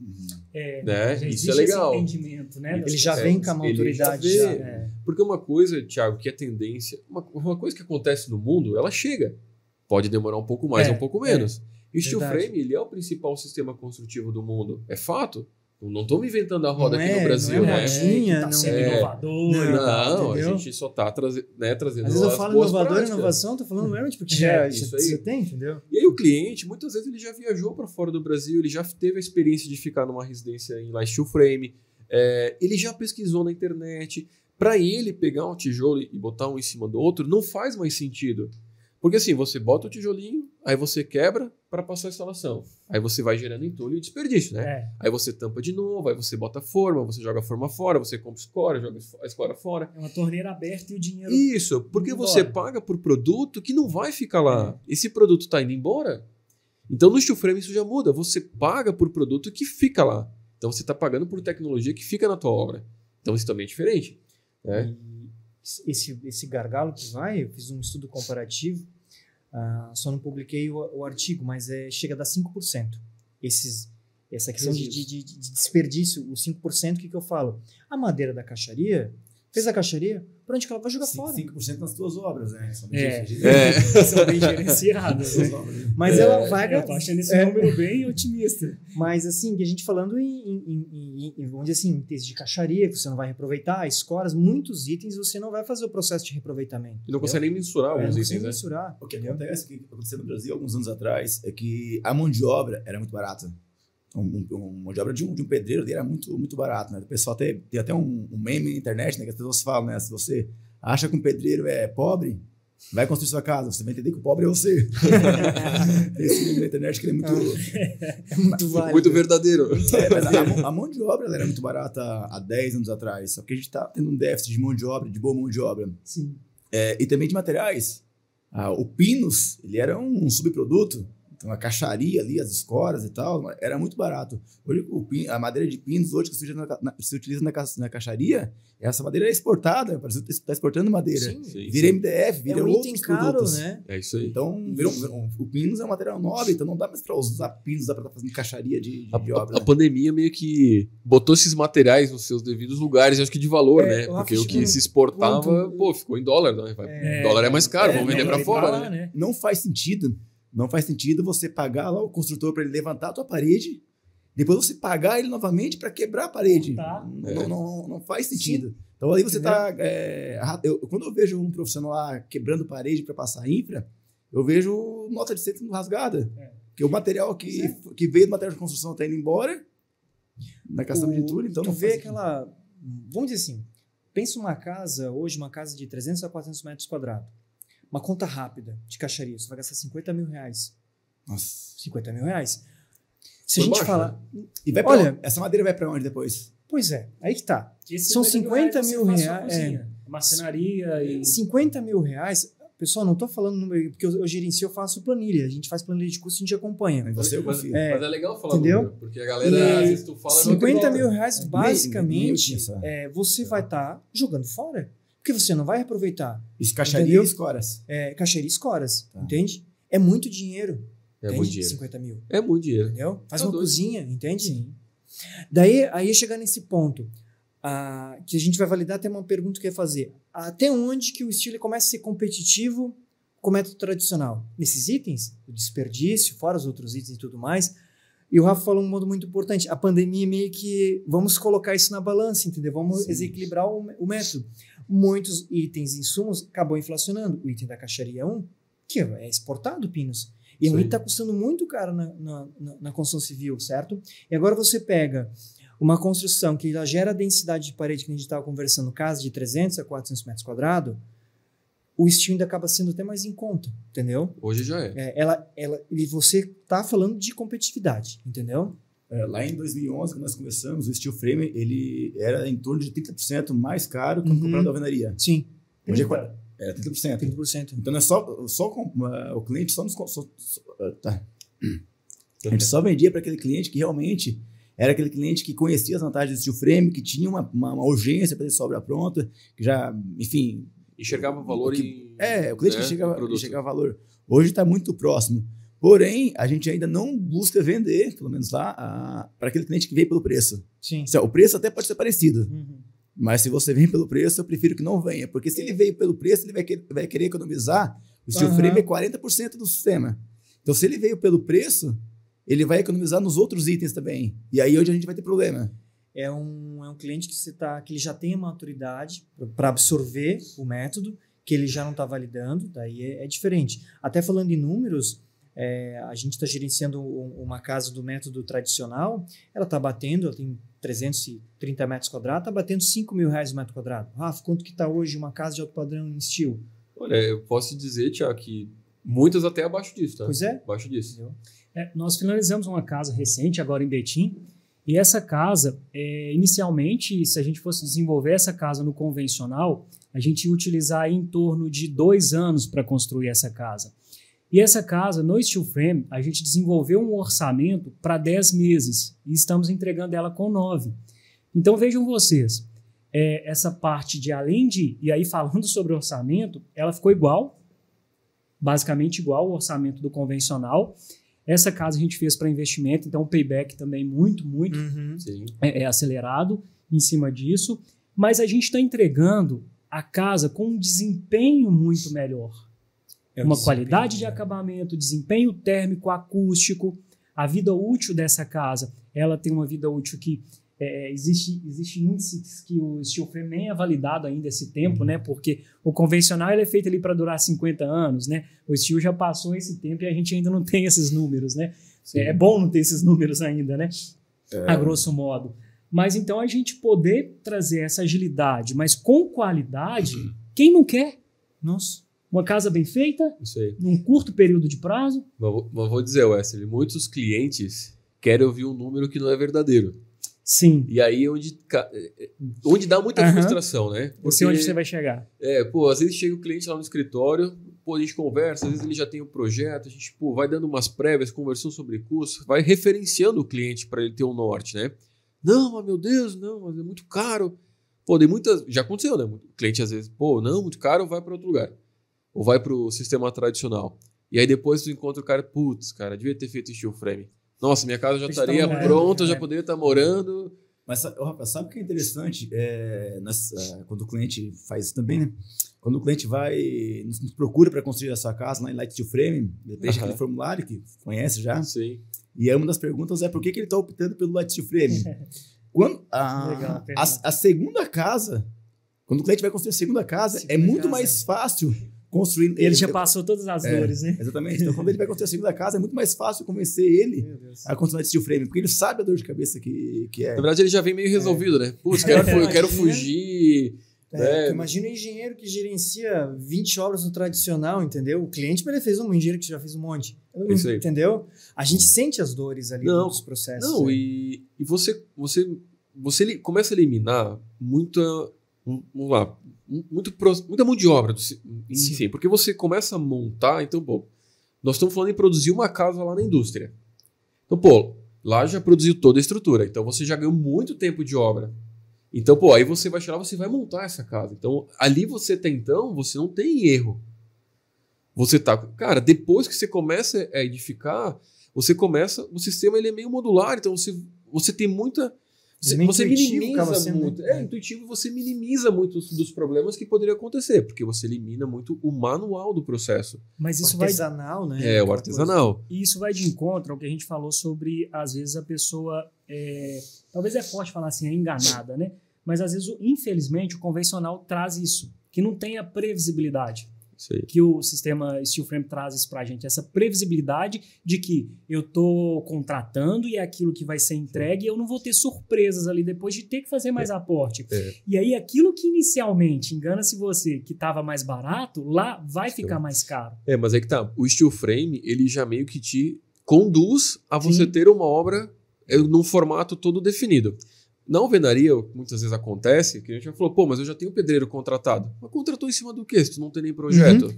Né? Já Isso é legal. Esse entendimento, né? Ele já vem com a autoridade. Porque uma coisa, Thiago, que é tendência, uma coisa que acontece no mundo, ela chega. Pode demorar um pouco mais ou um pouco menos. E o steel frame, ele é o principal sistema construtivo do mundo. É fato. Não estou me inventando a roda aqui no Brasil, não é né? modinha, Tá sendo inovador. Não, entendeu? a gente só está trazendo Às vezes eu falo inovador e inovação, estou falando realmente porque já tem, entendeu? E aí o cliente, muitas vezes ele já viajou para fora do Brasil, ele já teve a experiência de ficar numa residência em steel frame, ele já pesquisou na internet. Para ele pegar um tijolo e botar um em cima do outro, não faz mais sentido. Porque assim, você bota o tijolinho, aí você quebra para passar a instalação. Aí você vai gerando entulho e desperdício, né? Aí você tampa de novo, aí você bota a forma, você joga a forma fora, você compra escora, joga a escora fora. É uma torneira aberta e o dinheiro... Isso, porque você paga por produto que não vai ficar lá. Esse produto está indo embora. Então no steel frame isso já muda. Você paga por produto que fica lá. Então você está pagando por tecnologia que fica na tua obra. Então isso também é diferente. Né? Esse gargalo que vai, eu fiz um estudo comparativo, só não publiquei o artigo, mas chega a dar 5%. Essa questão de desperdício, os 5%, o que eu falo? A madeira da caixaria, fez a caixaria, para onde que ela vai jogar fora? 5% nas tuas obras, né? São bem gerenciadas. Né? Mas ela vai... Eu tô achando esse número bem otimista. Mas assim, a gente falando vamos dizer assim, em itens de caixaria, que você não vai reaproveitar, escoras, muitos itens você não vai fazer o processo de reaproveitamento. E não consegue nem mensurar alguns itens, né? O que acontece, que aconteceu no Brasil alguns anos atrás, é que a mão de obra era muito barata. Mão de obra de um pedreiro ali era muito, muito barato, né? O pessoal tem até um meme na internet, né? Que as pessoas falam, né? Se você acha que um pedreiro é pobre, vai construir sua casa. Você vai entender que o pobre é você. Esse meme na internet que ele é muito válido. Muito verdadeiro. Mas a mão de obra ela era muito barata há 10 anos atrás. Só que a gente está tendo um déficit de mão de obra, de boa mão de obra. Sim. E também de materiais. O Pinus, ele era um subproduto. Então, a caixaria ali, as escoras e tal, era muito barato. Hoje, a madeira de pinos, hoje, que se utiliza na caixaria, essa madeira é exportada. O Brasil está exportando madeira. Sim. Vira MDF, vira outros item caro, produtos. Né? É isso aí. Então, o pinos é um material nobre, então não dá mais para usar pinos, dá para estar fazendo caixaria de obra. A pandemia meio que botou esses materiais nos seus devidos lugares, acho que de valor, né? Porque o que se exportava, ficou em dólar, né? Dólar é mais caro, vamos vender para fora, né? Não faz sentido você pagar lá o construtor para ele levantar a tua parede, depois você pagar ele novamente para quebrar a parede. Não faz sentido. Sim. Então aí você está... quando eu vejo um profissional lá quebrando parede para passar infra, eu vejo nota de 100 sendo rasgada. Porque o material que veio do material de construção está indo embora na questão de entulho. Então tu vê aquela... Vamos dizer assim, pensa uma casa de 300 a 400 metros quadrados. Uma conta rápida de caixaria, você vai gastar 50 mil reais. Nossa. 50 mil reais. Se a gente falar... Né? E vai olha, essa madeira vai para onde depois? Pois é, aí que tá. São 50 mil reais. Marcenaria e... 50 mil reais... Pessoal, não estou falando número, porque eu gerencio, eu faço planilha. A gente faz planilha de custo, a gente acompanha. Mas você eu confio. Mas é legal falar entendeu? Número, porque a galera, às vezes tu fala... 50 mil reais, basicamente, você vai estar jogando fora. Porque você não vai reaproveitar. Isso, caixaria e escoras. Caixaria e escoras, entende? É muito dinheiro. É muito dinheiro. 50 mil. É muito dinheiro. Entendeu? Faz uma cozinha, entende? Sim. Daí, aí chegar nesse ponto, que a gente vai validar até uma pergunta que eu ia fazer. Até onde que o estilo começa a ser competitivo com o método tradicional? Nesses itens, o desperdício, fora os outros itens e tudo mais. E o Rafa falou um modo muito importante. A pandemia meio que... Vamos colocar isso na balança, entendeu? Vamos desequilibrar o método. Muitos itens e insumos acabam inflacionando. O item da caixaria 1, que é exportado, Pinos. E ele está custando muito caro na construção civil, certo? E agora você pega uma construção que já gera densidade de parede, que a gente estava conversando, casa de 300 a 400 metros quadrados, o steel ainda acaba sendo até mais em conta, entendeu? Hoje já é. E você está falando de competitividade, entendeu? Lá em 2011, quando nós começamos, o steel frame ele era em torno de 30% mais caro quando comprado da alvenaria. Sim. Hoje Era 30%. 30%. Então não é só o cliente só nos... tá. A gente só vendia para aquele cliente que realmente era aquele cliente que conhecia as vantagens do steel frame, que tinha uma urgência para ter sobra pronta, que já, enfim... Enxergava valor o cliente que enxergava valor. Hoje está muito próximo. Porém, a gente ainda não busca vender, pelo menos lá, para aquele cliente que veio pelo preço. Sim. O preço até pode ser parecido, mas se você vem pelo preço, eu prefiro que não venha. Porque se ele veio pelo preço, ele vai querer economizar. O steel frame é 40% do sistema. Então, se ele veio pelo preço, ele vai economizar nos outros itens também. E aí onde a gente vai ter problema. É um cliente que ele já tem a maturidade para absorver o método, que ele já não está validando, daí é diferente. Até falando em números, a gente está gerenciando uma casa do método tradicional, ela tem 330 metros quadrados, está batendo R$5.000 o metro quadrado. Rafa, quanto que está hoje uma casa de alto padrão em steel? Olha, eu posso dizer, Tiago, que muitas até abaixo disso, tá? Pois é. Abaixo disso. Nós finalizamos uma casa recente, agora em Betim, e essa casa, inicialmente, se a gente fosse desenvolver essa casa no convencional, a gente ia utilizar em torno de 2 anos para construir essa casa. E essa casa, no steel frame, a gente desenvolveu um orçamento para 10 meses e estamos entregando ela com 9. Então vejam vocês, essa parte de e aí falando sobre orçamento, ela ficou igual, basicamente igual ao orçamento do convencional. Essa casa a gente fez para investimento, então o payback também muito acelerado em cima disso, mas a gente está entregando a casa com um desempenho muito melhor. Uma qualidade de acabamento, desempenho térmico, acústico. A vida útil dessa casa, ela tem uma vida útil que existe índices que o steel frame nem é validado ainda esse tempo, né? Porque o convencional ele é feito ali para durar 50 anos, né? O steel já passou esse tempo e a gente ainda não tem esses números, né? É bom não ter esses números ainda, né? A grosso modo. Mas então a gente poder trazer essa agilidade, mas com qualidade, quem não quer? Nossa. Uma casa bem feita, Isso aí. num curto período de prazo. Mas vou dizer, Wesley, muitos clientes querem ouvir um número que não é verdadeiro. Sim. E aí é onde dá muita frustração, né? Eu sei onde você vai chegar. Às vezes chega o cliente lá no escritório, a gente conversa, às vezes ele já tem o projeto, a gente, vai dando umas prévias, conversando sobre custos, vai referenciando o cliente para ele ter um norte, né? Não, mas meu Deus, não, mas é muito caro. Já aconteceu, né? O cliente às vezes, não, muito caro, vai para outro lugar. Ou vai para o sistema tradicional. E aí depois tu encontra o cara, cara, devia ter feito steel frame. Nossa, minha casa já estaria pronta, eu já poderia estar morando. Mas, Rafa, sabe o que é interessante? Quando o cliente faz isso também, né? Quando o cliente nos procura para construir a sua casa lá em Light Steel Frame, ele preenche aquele formulário que conhece já. Sim. E aí uma das perguntas é por que ele está optando pelo Light Steel Frame? A segunda casa, quando o cliente vai construir a segunda casa, é muito mais fácil construir. Ele já passou todas as dores, né? Exatamente. Então, quando ele vai construir a segunda casa, é muito mais fácil convencer ele a construir steel frame, porque ele sabe a dor de cabeça que é. Na verdade, ele já vem meio resolvido, né? Eu quero fugir. Imagina um engenheiro que gerencia 20 obras no tradicional, entendeu? O cliente, ele fez um engenheiro que já fez um monte. Entendeu? A gente sente as dores ali dos processos. Não, e você começa a eliminar muita mão de obra, sim, porque você começa a montar, então, nós estamos falando em produzir uma casa lá na indústria. Então, lá já produziu toda a estrutura, então você já ganhou muito tempo de obra. Então, aí você vai chegar, você vai montar essa casa. Então, ali você não tem erro. Cara, depois que você começa a edificar, o sistema ele é meio modular, então você tem muita... Você minimiza muito. Intuitivo, você minimiza muito dos problemas que poderiam acontecer, porque você elimina muito o manual do processo. Mas isso artesanal, né? O artesanal. E isso vai de encontro ao que a gente falou sobre, às vezes, a pessoa... talvez é forte falar assim, é enganada, né? Mas, às vezes, infelizmente, o convencional traz isso, que não tem a previsibilidade. Que o sistema steel frame traz isso pra gente, essa previsibilidade de que eu tô contratando e é aquilo que vai ser entregue e eu não vou ter surpresas ali depois de ter que fazer mais aporte. E aí aquilo que inicialmente engana-se você que estava mais barato, lá vai ficar mais caro. Mas é que tá, o steel frame ele já meio que te conduz a você ter uma obra num formato todo definido. Na alvenaria, muitas vezes acontece que a gente já falou, pô, mas eu já tenho pedreiro contratado. Mas contratou em cima do quê? Se tu não tem nem projeto.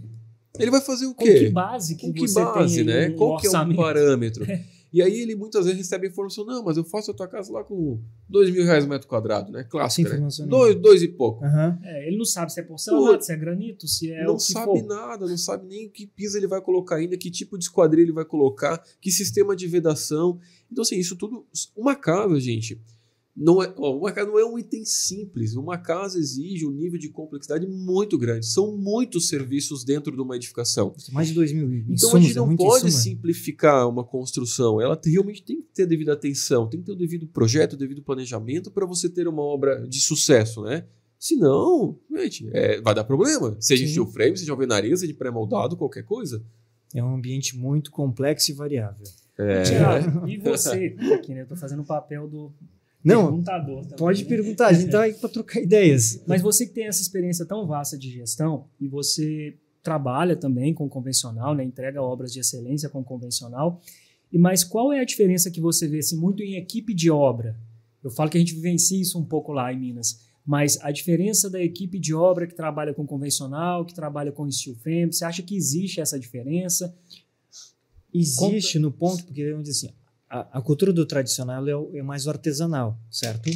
Ele vai fazer o quê? Com que base que você tem né? um Qual que é o orçamento? parâmetro? E aí ele muitas vezes recebe a informação, não, mas eu faço a tua casa lá com R$2.000 o metro quadrado, né? Clássico, né? Dois e pouco. Ele não sabe se é porcelanato, se é granito, se é não o que sabe for. nada, não sabe nem que piso ele vai colocar ainda, que tipo de esquadrilha ele vai colocar, que sistema de vedação. Então, assim, isso tudo... Uma casa, gente... uma casa não é um item simples. Uma casa exige um nível de complexidade muito grande. São muitos serviços dentro de uma edificação. Mais de 2.000. Então a gente não pode simplificar uma construção. Ela realmente tem que ter a devida atenção, tem que ter o devido projeto, o devido planejamento para você ter uma obra de sucesso, né? Senão, gente, vai dar problema. Seja steel frame, seja alvenaria, seja pré-moldado, qualquer coisa. É um ambiente muito complexo e variável. Tiago, e você? Aqui, né? Eu tô fazendo o papel do... Não, perguntador também, pode perguntar, a gente tá aí para trocar ideias. Mas você que tem essa experiência tão vasta de gestão e você trabalha também com convencional, né, entrega obras de excelência com convencional, mas qual é a diferença que você vê assim, muito em equipe de obra? Eu falo que a gente vivencia isso um pouco lá em Minas, mas a diferença da equipe de obra que trabalha com convencional, que trabalha com steel frame, você acha que existe essa diferença? Existe no ponto, porque vamos dizer assim, a cultura do tradicional é mais o artesanal, certo?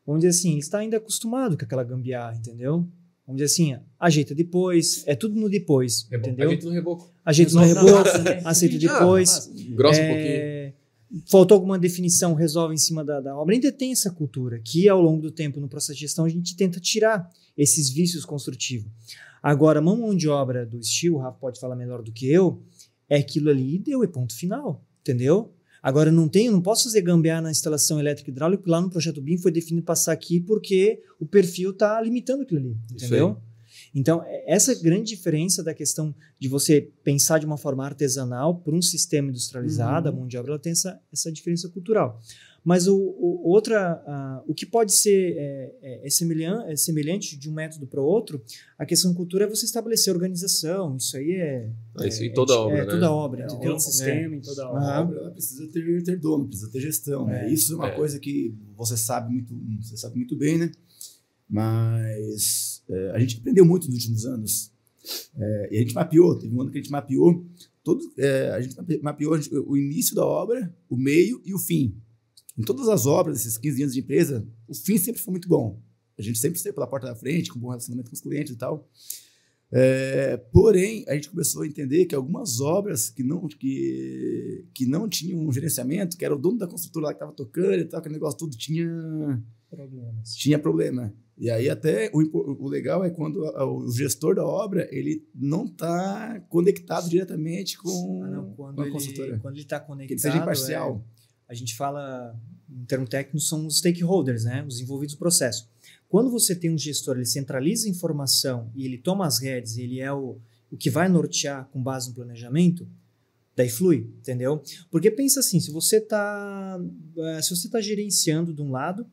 Vamos dizer assim, ele está ainda acostumado com aquela gambiarra, entendeu? Vamos dizer assim, ajeita depois, é tudo no depois, entendeu? Ajeita no reboco. Ajeita no reboco, aceita depois. Grossa um pouquinho. Faltou alguma definição, resolve em cima da obra. Ainda tem essa cultura, que ao longo do tempo, no processo de gestão, a gente tenta tirar esses vícios construtivos. Agora, a mão de obra do steel, o Rafa pode falar melhor do que eu, é aquilo ali e deu, é ponto final, entendeu? Agora, não posso fazer gambiarra na instalação elétrica e hidráulica, porque lá no projeto BIM foi definido passar aqui porque o perfil está limitando aquilo ali, entendeu? Então, essa grande diferença da questão de você pensar de uma forma artesanal para um sistema industrializado, a mão de obra, ela tem essa diferença cultural. Mas o que pode ser semelhante de um método para o outro, a questão de cultura é você estabelecer organização. Isso aí isso em toda obra, né? Toda obra, entendeu? Um sistema em toda obra. A obra ela precisa ter dono, precisa ter gestão. Né? Isso é uma coisa que você sabe muito bem, né? Mas a gente aprendeu muito nos últimos anos. E a gente mapeou, teve um ano que a gente mapeou a gente mapeou o início da obra, o meio e o fim. Em todas as obras, esses 15 anos de empresa, o fim sempre foi muito bom. A gente sempre saiu pela porta da frente, com bom relacionamento com os clientes e tal. Porém, a gente começou a entender que algumas obras que não tinham um gerenciamento, que era o dono da construtora lá que estava tocando e tal, aquele negócio tudo tinha problema. E aí até o legal é quando o gestor da obra ele não está conectado diretamente com a construtora. Quando ele está conectado, que ele seja imparcial. A gente fala, em termos técnicos, são os stakeholders, né? Os envolvidos no processo. Quando você tem um gestor, ele centraliza a informação e ele toma as rédeas, ele é o que vai nortear com base no planejamento, daí flui, entendeu? Porque pensa assim, se você está gerenciando de um lado,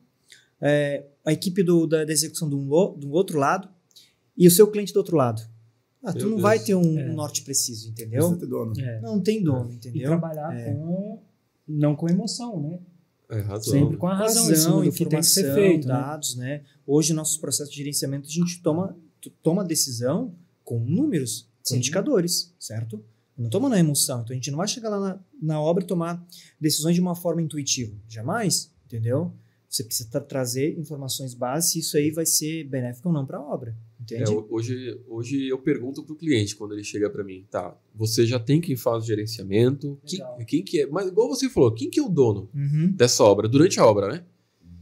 a equipe da execução do outro lado e o seu cliente do outro lado. Tu não vai ter um norte preciso, entendeu? Precisa ter dono. Não tem dono, entendeu? E trabalhar não com emoção, né? Razão. Sempre com a razão informação, que tem que ser feito, dados, né? Hoje, nossos processos de gerenciamento, a gente toma decisão com números, com indicadores, certo? Não toma na emoção. Então, a gente não vai chegar lá na obra e tomar decisões de uma forma intuitiva. Jamais, entendeu? Você precisa trazer informações básicas e isso aí vai ser benéfico ou não para a obra. Entende? Hoje eu pergunto para o cliente quando ele chega para mim, tá, você já tem quem faz o gerenciamento, quem que é, mas igual você falou, quem que é o dono dessa obra, durante a obra, né?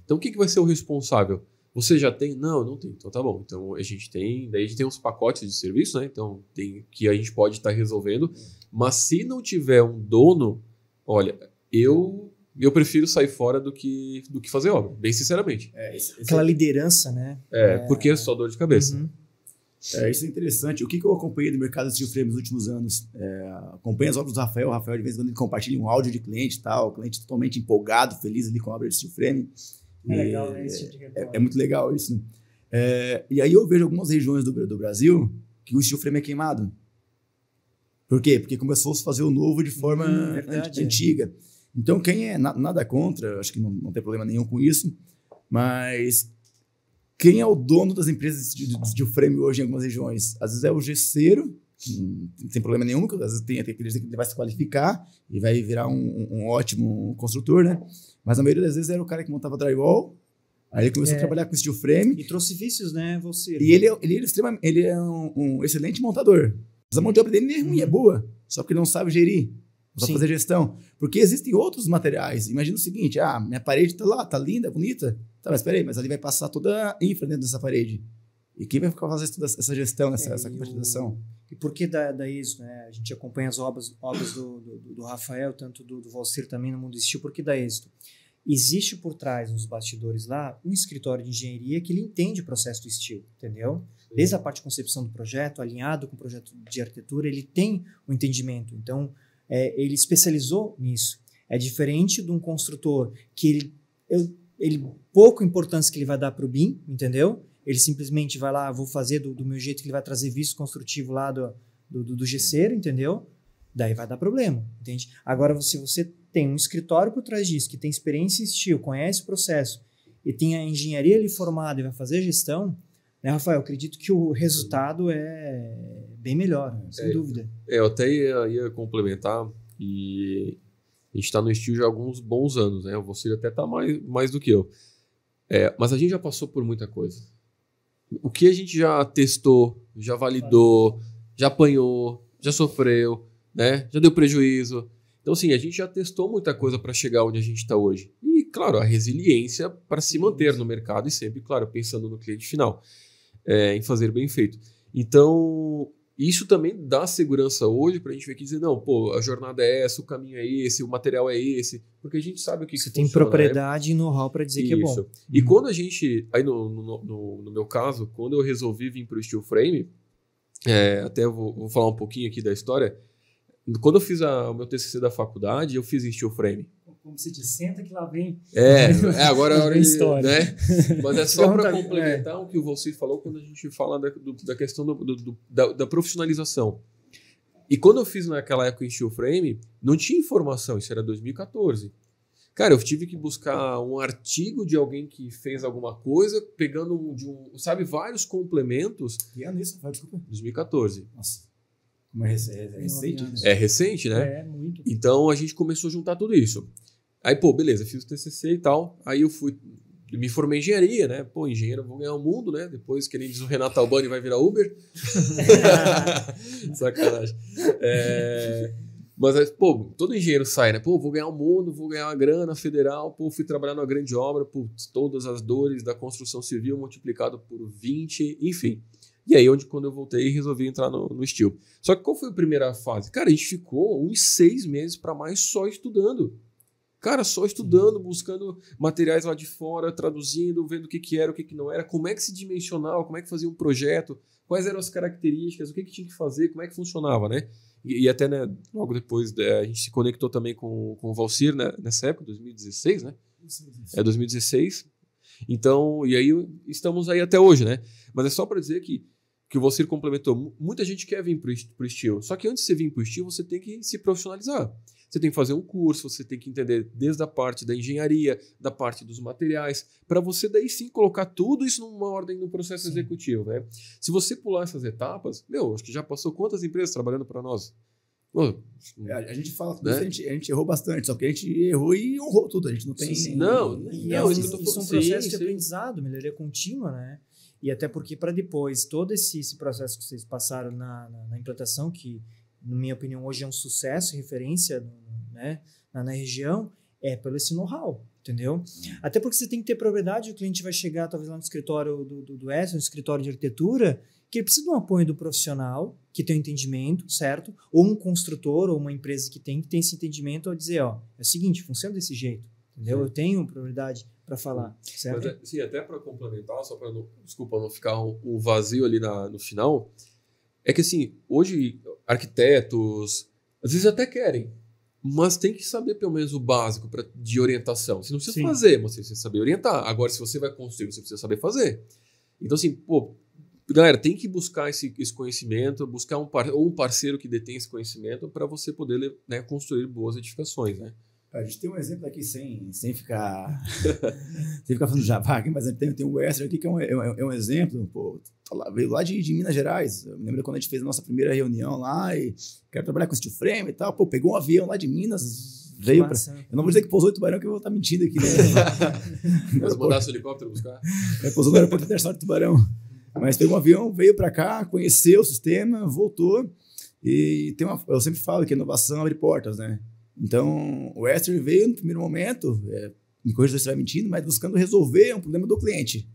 Então quem que vai ser o responsável? Você já tem? Não tem. Então tá bom. Então daí a gente tem uns pacotes de serviço, né? Então tem que a gente pode estar resolvendo, mas se não tiver um dono, olha, eu prefiro sair fora do que fazer obra, bem sinceramente. Aquela liderança, né? Porque é só dor de cabeça. Isso é interessante. O que eu acompanhei do mercado de steel frame nos últimos anos? Acompanho as obras do Rafael. O Rafael, de vez em quando, ele compartilha um áudio de cliente e tal. O cliente totalmente empolgado, feliz ali com a obra de steel frame. Legal, né? Esse tipo de retorno. É muito legal isso, né? E aí eu vejo algumas regiões do Brasil que o steel frame é queimado. Por quê? Porque começou a se fazer o novo de forma antiga. Então, quem é nada contra, acho que não tem problema nenhum com isso, Mas quem é o dono das empresas de steel frame hoje em algumas regiões? Às vezes é o gesseiro, não tem problema nenhum, às vezes tem aquele que ele vai se qualificar e vai virar um ótimo construtor, né? Mas a maioria das vezes era o cara que montava drywall, aí ele começou a trabalhar com steel frame. E trouxe vícios, né, você? E ele é um excelente montador. Mas a mão de obra dele nem é ruim, é boa, só porque ele não sabe gerir. Não sabe fazer gestão. Porque existem outros materiais. Imagina o seguinte, minha parede tá lá, tá linda, bonita. Tá, mas peraí, mas ali vai passar toda a infra dentro dessa parede. E quem vai ficar fazendo toda essa gestão, essa compartilização? E por que dá isso, né? A gente acompanha as obras do Rafael, tanto do Valcir também no Mundo Steel, por que dá êxito? Existe por trás, nos bastidores lá, um escritório de engenharia que ele entende o processo do steel, entendeu? Desde a parte de concepção do projeto, alinhado com o projeto de arquitetura, ele tem o entendimento. Então, ele especializou nisso. É diferente de um construtor que ele pouca importância que ele vai dar para o BIM, entendeu? Ele simplesmente vai lá, vou fazer do meu jeito, que ele vai trazer visto construtivo lá do gesseiro, entendeu? Daí vai dar problema, entende? Agora, se você tem um escritório por trás disso, que tem experiência em steel, conhece o processo, e tem a engenharia ali formada e vai fazer a gestão, né, Rafael? Eu acredito que o resultado é bem melhor, né? Sem dúvida. Eu até ia complementar, e a gente está no steel já há alguns bons anos, né? Você até está mais do que eu. Mas a gente já passou por muita coisa. O que a gente já testou, já validou, já apanhou, já sofreu, né? Já deu prejuízo. Então, assim, a gente já testou muita coisa para chegar onde a gente está hoje. E, claro, a resiliência para se manter no mercado e sempre, claro, pensando no cliente final, em fazer bem feito. Então, isso também dá segurança hoje para a gente ver que dizer, não, pô, a jornada é essa, o caminho é esse, o material é esse, porque a gente sabe o que você que tem funciona, propriedade e know-how para dizer que é bom. E quando a gente, aí no meu caso, quando eu resolvi vir para o steel frame, até eu vou falar um pouquinho aqui da história. Quando eu fiz o meu TCC da faculdade, eu fiz em steel frame. Como você diz, senta que lá vem. Agora é a hora de história. Né? Mas é só para complementar o que o Valcir falou quando a gente fala da questão da profissionalização. E quando eu fiz naquela época em steel frame, não tinha informação, isso era 2014. Cara, eu tive que buscar um artigo de alguém que fez alguma coisa, pegando vários complementos. Que ano isso, Rafael? Desculpa. 2014. Nossa. Mas é recente, né? É recente, né? É, muito. Então a gente começou a juntar tudo isso. Aí, beleza, fiz o TCC e tal. Aí eu me formei em engenharia, né? Engenheiro, vou ganhar o mundo, né? Depois, que nem diz o Renato Albani, vai virar Uber. Sacanagem. Mas, todo engenheiro sai, né? Vou ganhar o mundo, vou ganhar uma grana federal. Fui trabalhar numa grande obra, todas as dores da construção civil multiplicado por 20, enfim. E aí, quando eu voltei, resolvi entrar no steel. Só que qual foi a primeira fase? Cara, a gente ficou uns 6 meses para mais só estudando. Cara, só estudando, buscando materiais lá de fora, traduzindo, vendo o que era, o que não era, como é que se dimensionava, como é que fazia um projeto, quais eram as características, o que tinha que fazer, como é que funcionava, né? E até, né, logo depois, a gente se conectou também com o Valcir, né, nessa época, 2016, né? 2016. Então, e aí estamos aí até hoje, né? Mas é só para dizer que o Valcir complementou. Muita gente quer vir para o steel. Só que antes de você vir para o steel, você tem que se profissionalizar. Você tem que fazer um curso, você tem que entender desde a parte da engenharia, da parte dos materiais, para você daí sim colocar tudo isso numa ordem no processo executivo, né? Se você pular essas etapas, acho que já passou quantas empresas trabalhando para nós? A gente fala, né? a gente errou bastante, só que a gente errou e honrou tudo. A gente não tem... Sim. Isso é um processo de aprendizado, melhoria contínua, né? E até porque para depois, todo esse processo que vocês passaram na implantação, que, na minha opinião, hoje é um sucesso, referência, né, na região, pelo esse know-how, entendeu? Até porque você tem que ter propriedade, o cliente vai chegar talvez lá no escritório do S, no escritório de arquitetura, que ele precisa de um apoio do profissional, que tem um entendimento, certo? Ou um construtor, ou uma empresa que tem esse entendimento, ao dizer, é o seguinte, funciona desse jeito, entendeu? Eu tenho propriedade para falar, certo? Mas, sim, até para complementar, só para não ficar um vazio ali no final, é que assim, hoje arquitetos às vezes até querem, mas tem que saber pelo menos o básico de orientação. Você não precisa fazer, mas você precisa saber orientar. Agora, se você vai construir, você precisa saber fazer. Então assim, galera, tem que buscar esse conhecimento, buscar um parceiro que detém esse conhecimento para você poder, né, construir boas edificações, né? A gente tem um exemplo aqui sem ficar falando de jabá aqui, mas tem o Wesley aqui que é um exemplo, pô, veio lá de Minas Gerais. Eu me lembro quando a gente fez a nossa primeira reunião lá e quero trabalhar com steel frame e tal, pô, pegou um avião lá de Minas, veio pra... Eu não vou dizer que pousou em Tubarão, que eu vou estar mentindo aqui, né? Mas mandasse o helicóptero buscar? Pousou no aeroporto internacional de Tubarão. Mas pegou um avião, veio para cá, conheceu o sistema, voltou. E eu sempre falo que a inovação abre portas, né? Então, o Esther veio no primeiro momento, me corrija se você vai mentindo, mas buscando resolver um problema do cliente.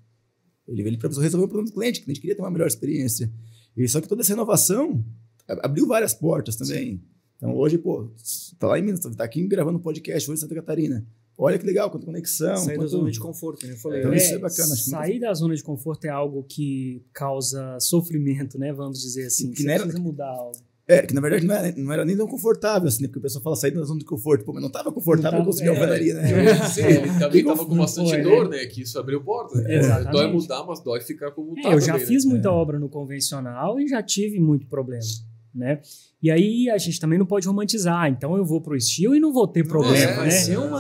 Ele veio para resolver um problema do cliente, que a gente queria ter uma melhor experiência. E só que toda essa inovação abriu várias portas também. Então, hoje, pô, tá lá em Minas, tá aqui gravando um podcast hoje em Santa Catarina. Olha que legal, quanta conexão. Sair da zona de conforto, né? Eu falei. Então, isso é bacana. Sair da zona de conforto é algo que causa sofrimento, né? Vamos dizer assim. Que precisa mudar algo. Que na verdade não era nem tão confortável, assim, né? Porque o pessoal fala sair da zona de conforto, pô, mas não estava confortável eu conseguir alvenaria, né? Ele também estava com bastante dor, né? Que isso abriu porta. Dói mudar, mas dói ficar como tá. Eu já fiz muita obra no convencional e já tive muito problema, né? E aí a gente também não pode romantizar. Então eu vou pro steel e não vou ter problema, né?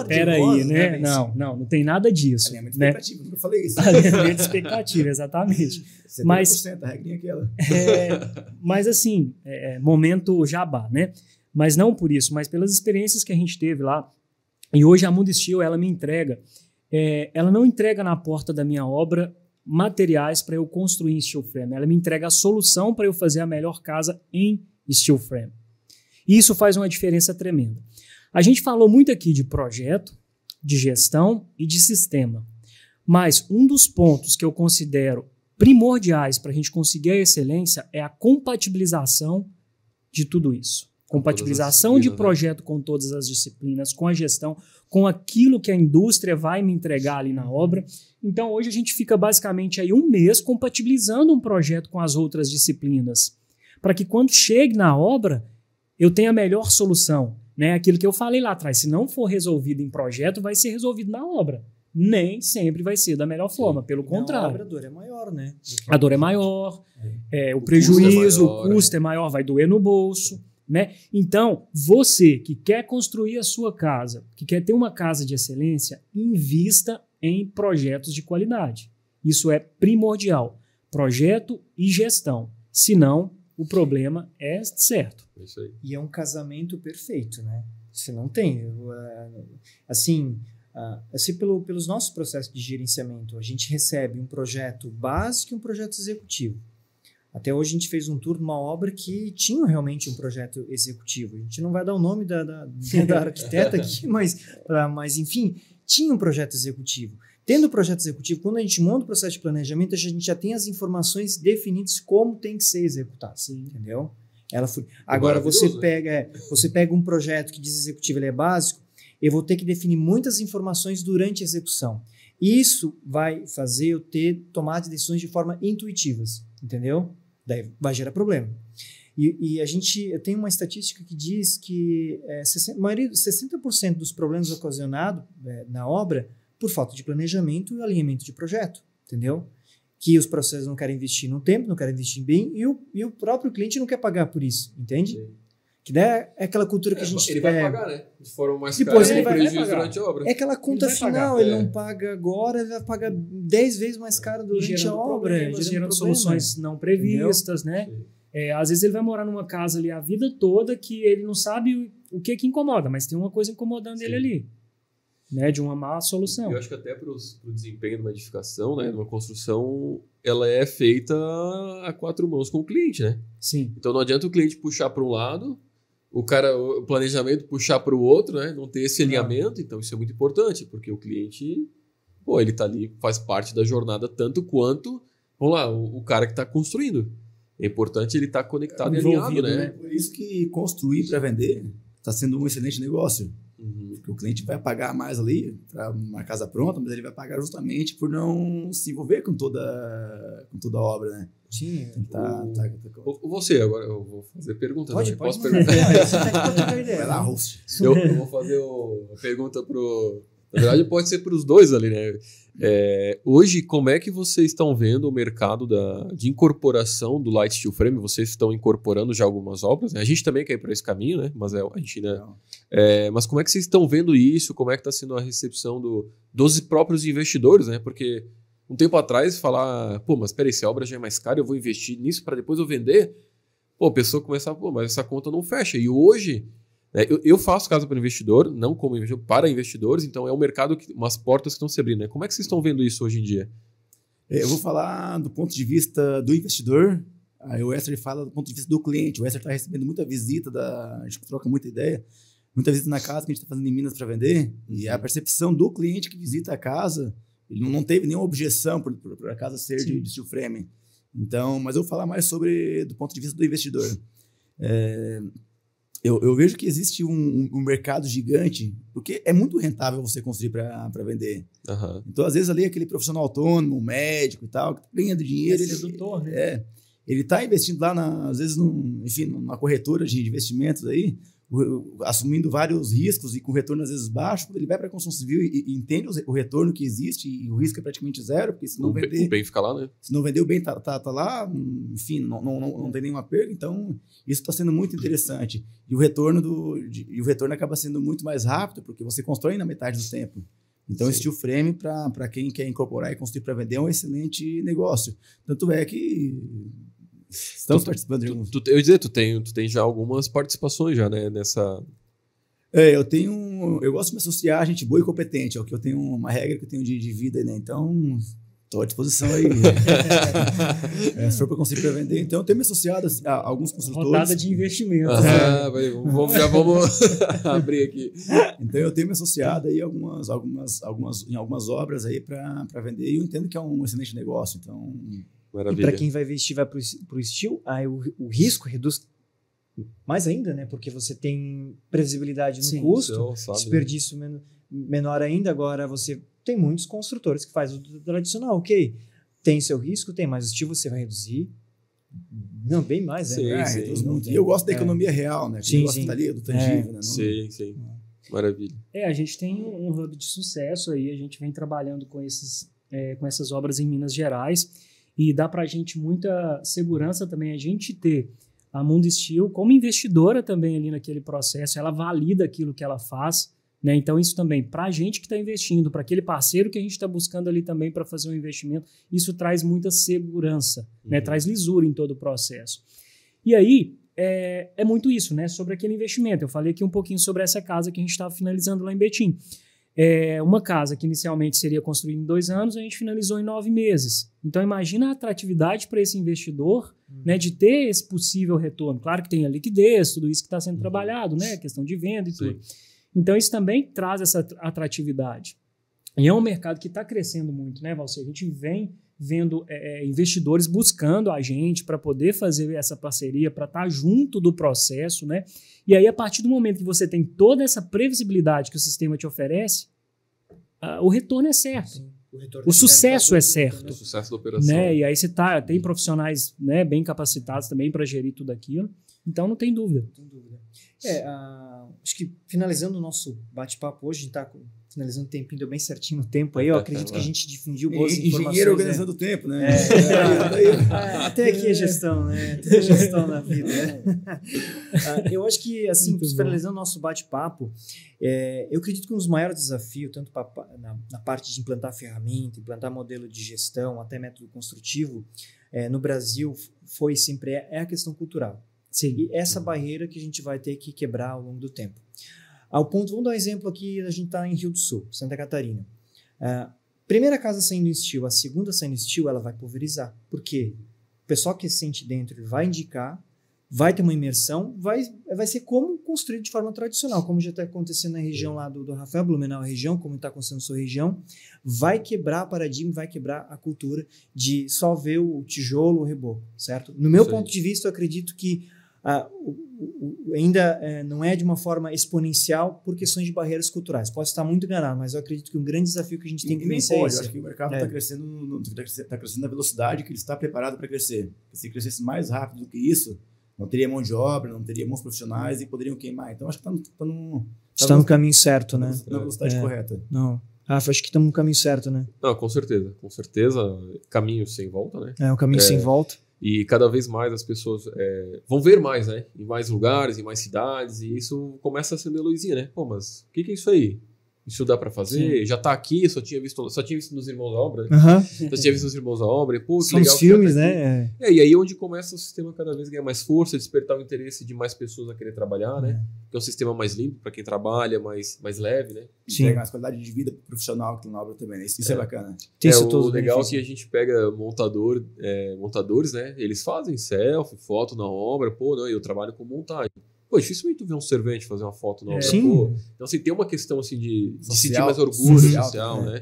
Peraí, né? Não tem nada disso. Alinhamento de expectativa, nunca falei isso. Alinhamento de expectativa, exatamente. 70%, mas, a regrinha é aquela. Mas assim, momento jabá, né? Mas não por isso, mas pelas experiências que a gente teve lá. E hoje a Mundo Steel, ela me entrega, ela não entrega na porta da minha obra materiais para eu construir em steel frame. Ela me entrega a solução para eu fazer a melhor casa em steel frame. E isso faz uma diferença tremenda. A gente falou muito aqui de projeto, de gestão e de sistema. Mas um dos pontos que eu considero primordiais para a gente conseguir a excelência é a compatibilização de tudo isso. Compatibilização de projeto com todas as disciplinas, com a gestão, com aquilo que a indústria vai me entregar ali na obra. Então, hoje a gente fica basicamente aí um mês compatibilizando um projeto com as outras disciplinas, para que quando chegue na obra, eu tenha a melhor solução. Né? Aquilo que eu falei lá atrás, se não for resolvido em projeto, vai ser resolvido na obra. Nem sempre vai ser da melhor forma, pelo contrário. A dor é maior, né? A dor é maior, o prejuízo, o custo é maior, vai doer no bolso. Né? Então, você que quer construir a sua casa, que quer ter uma casa de excelência, invista em projetos de qualidade. Isso é primordial. Projeto e gestão. Senão, o problema é certo. Isso aí. E é um casamento perfeito, né? Você não tem. Assim pelos nossos processos de gerenciamento, a gente recebe um projeto básico e um projeto executivo. Até hoje a gente fez um tour numa obra que tinha realmente um projeto executivo. A gente não vai dar o nome da arquiteta aqui, mas enfim, tinha um projeto executivo. Tendo o projeto executivo, quando a gente monta o processo de planejamento, a gente já tem as informações definidas como tem que ser executado. Sim. Entendeu? Agora, você pega um projeto que diz executivo, ele é básico, eu vou ter que definir muitas informações durante a execução. Isso vai fazer eu tomar decisões de forma intuitivas, entendeu? Daí vai gerar problema. E eu tenho uma estatística que diz que 60% dos problemas ocasionados na obra por falta de planejamento e alinhamento de projeto, entendeu? Que os processos não querem investir no tempo, não querem investir bem e o próprio cliente não quer pagar por isso, entende? Sim. Que daí é aquela cultura que a gente... Ele vai pagar, né? De forma mais depois cara, ele vai prejuízo pagar. Durante a obra. É aquela conta final, ele não paga agora, ele vai pagar 10 vezes mais caro durante a obra. Gerando soluções não previstas, né? Às vezes ele vai morar numa casa ali a vida toda que ele não sabe o que incomoda, mas tem uma coisa incomodando ele ali. Né, de uma má solução. Eu acho que até para o desempenho de uma edificação, né, de uma construção, ela é feita a 4 mãos com o cliente, né? Sim. Então não adianta o cliente puxar para um lado, o planejamento puxar para o outro, né? Não ter esse alinhamento, então isso é muito importante, porque o cliente, ele está ali, faz parte da jornada tanto quanto, vamos lá, o cara que está construindo. É importante ele estar conectado e alinhado, né? Por isso que construir para vender está sendo um excelente negócio. Porque o cliente vai pagar mais ali para uma casa pronta, mas ele vai pagar justamente por não se envolver com toda a obra, né? Sim. Você, agora eu vou fazer pergunta. Posso perguntar? Você tá de ideia. Vai lá, host. Eu vou fazer a pergunta Na verdade, pode ser para os dois ali, né? Hoje, como é que vocês estão vendo o mercado de incorporação do Light Steel Frame? Vocês estão incorporando já algumas obras, né? A gente também quer ir para esse caminho, né? Mas a gente ainda... mas como é que vocês estão vendo isso? Como é que está sendo a recepção dos próprios investidores, né? Porque um tempo atrás falar, pô, mas peraí, se a obra já é mais cara, eu vou investir nisso para depois eu vender? Pô, a pessoa começa, pô, mas essa conta não fecha. E hoje... Eu faço casa para investidor, não como investidor, para investidores, então é um mercado, umas portas que estão se abrindo. Né? Como é que vocês estão vendo isso hoje em dia? Eu vou falar do ponto de vista do investidor, aí o Wesley fala do ponto de vista do cliente. O Wesley está recebendo muita visita, a gente troca muita ideia, muita visita na casa que a gente está fazendo em Minas para vender, e a percepção do cliente que visita a casa, ele não teve nenhuma objeção por a casa ser de steel frame. Então, mas eu vou falar mais do ponto de vista do investidor. Eu vejo que existe um mercado gigante, porque é muito rentável você construir para vender. Uhum. Então, às vezes, ali aquele profissional autônomo, médico e tal, que tá ganhando dinheiro. Ele está investindo lá, às vezes, numa corretora de investimentos aí, assumindo vários riscos e com retorno às vezes baixo. Quando ele vai para a construção civil e entende o retorno que existe e o risco é praticamente zero, porque se não vender... O bem fica lá, né? Se não vender, o bem tá lá, enfim, não tem nenhuma perda. Então, isso está sendo muito interessante. E o retorno acaba sendo muito mais rápido, porque você constrói na metade do tempo. Então, esse steel frame, para quem quer incorporar e construir para vender, é um excelente negócio. Tanto é que... Estamos participando de alguns. Eu ia dizer, tu tem já algumas participações já, né, nessa... Eu gosto de me associar a gente boa e competente, é o que eu tenho, uma regra que eu tenho de vida, né, então estou à disposição aí. Se for para conseguir para vender, então eu tenho me associado a alguns consultores. Rodada de investimento. Já vamos abrir aqui. Então eu tenho me associado aí em algumas obras aí para vender, e eu entendo que é um excelente negócio, então... Maravilha. E para quem vai investir, vai para o steel, aí o risco reduz mais ainda, né? Porque você tem previsibilidade no custo, desperdício menor ainda. Agora você tem muitos construtores que fazem o tradicional, ok? Tem seu risco, tem, mas o steel você vai reduzir. Não, bem mais, né? E eu gosto da economia real, né? Eu gosto do tangível, né? Sim. Maravilha. A gente tem um hub de sucesso aí, a gente vem trabalhando com essas obras em Minas Gerais. E dá para a gente muita segurança também a gente ter a Mundo Steel como investidora também ali naquele processo. Ela valida aquilo que ela faz, né? Então isso também, para a gente que está investindo, para aquele parceiro que a gente está buscando ali também para fazer um investimento, isso traz muita segurança, né? Traz lisura em todo o processo. E aí, é muito isso, né? Sobre aquele investimento. Eu falei aqui um pouquinho sobre essa casa que a gente estava finalizando lá em Betim. Uma casa que inicialmente seria construída em 2 anos, a gente finalizou em 9 meses. Então, imagina a atratividade para esse investidor, né, de ter esse possível retorno. Claro que tem a liquidez, tudo isso que está sendo trabalhado, né, questão de venda e tudo. Então, isso também traz essa atratividade. E é um mercado que está crescendo muito, né, Valcir? A gente vem vendo investidores buscando a gente para poder fazer essa parceria, para estar junto do processo, né? E aí, a partir do momento que você tem toda essa previsibilidade que o sistema te oferece, o retorno é certo. Sim, o sucesso é certo. O sucesso da operação. Né? E aí você tem profissionais, né, bem capacitados também para gerir tudo aquilo. Então, não tem dúvida. Não tem dúvida. Acho que finalizando o nosso bate-papo hoje, a gente está finalizando o tempinho, deu bem certinho no tempo aí. Eu acredito que a gente difundiu boas informações. Engenheiro organizando o tempo, né? Até aqui é gestão, né? Tudo é gestão na vida. Né? Eu acho que, assim, finalizando o nosso bate-papo, eu acredito que um dos maiores desafios, tanto na parte de implantar ferramenta, implantar modelo de gestão, até método construtivo, no Brasil, foi sempre a questão cultural. Sim. E essa barreira que a gente vai ter que quebrar ao longo do tempo. Ao ponto, vamos dar um exemplo aqui, a gente está em Rio do Sul, Santa Catarina. Primeira casa saindo em steel, a segunda saindo em steel, ela vai pulverizar. Por quê? O pessoal que sente dentro ele vai indicar, vai ter uma imersão, vai ser como construído de forma tradicional, como já está acontecendo na região lá do Rafael Blumenau, região, como está acontecendo na sua região, vai quebrar paradigma, vai quebrar a cultura de só ver o tijolo, o reboco, certo? No meu ponto de vista, eu acredito que ainda não é de uma forma exponencial por questões de barreiras culturais. Posso estar muito enganado, mas eu acredito que um grande desafio que a gente tem que vencer é esse. Eu acho que o mercado está crescendo na velocidade que ele está preparado para crescer. Se crescesse mais rápido do que isso, Não teria mão de obra, não teria mãos profissionais e poderiam queimar. Então, acho que está no caminho certo, né? Na velocidade correta. Não. Rafa, acho que estamos no caminho certo, né? Não, com certeza. Com certeza, caminho sem volta, né? É um caminho sem volta. E cada vez mais as pessoas vão ver mais, né? Em mais lugares, em mais cidades. E isso começa a acender a luzinha, né? Pô, mas o que é isso aí? Isso dá pra fazer? Sim. Já tá aqui, só tinha visto nos Irmãos à Obra. Só tinha visto nos Irmãos à Obra. Pô, que são legal os filmes, né? E aí é onde começa o sistema cada vez ganhar mais força, despertar o interesse de mais pessoas a querer trabalhar, né? Que é um sistema mais limpo para quem trabalha, mais leve, né? Sim. Tem mais qualidade de vida profissional que tem na obra também, né? Isso é bacana. O legal é que a gente pega montadores, né? Eles fazem selfie, foto na obra. Pô, não, eu trabalho com montagem. Pô, dificilmente tu vê um servente fazer uma foto na obra. Sim. Pô. Então, assim, tem uma questão assim, de sentir mais orgulho social, né?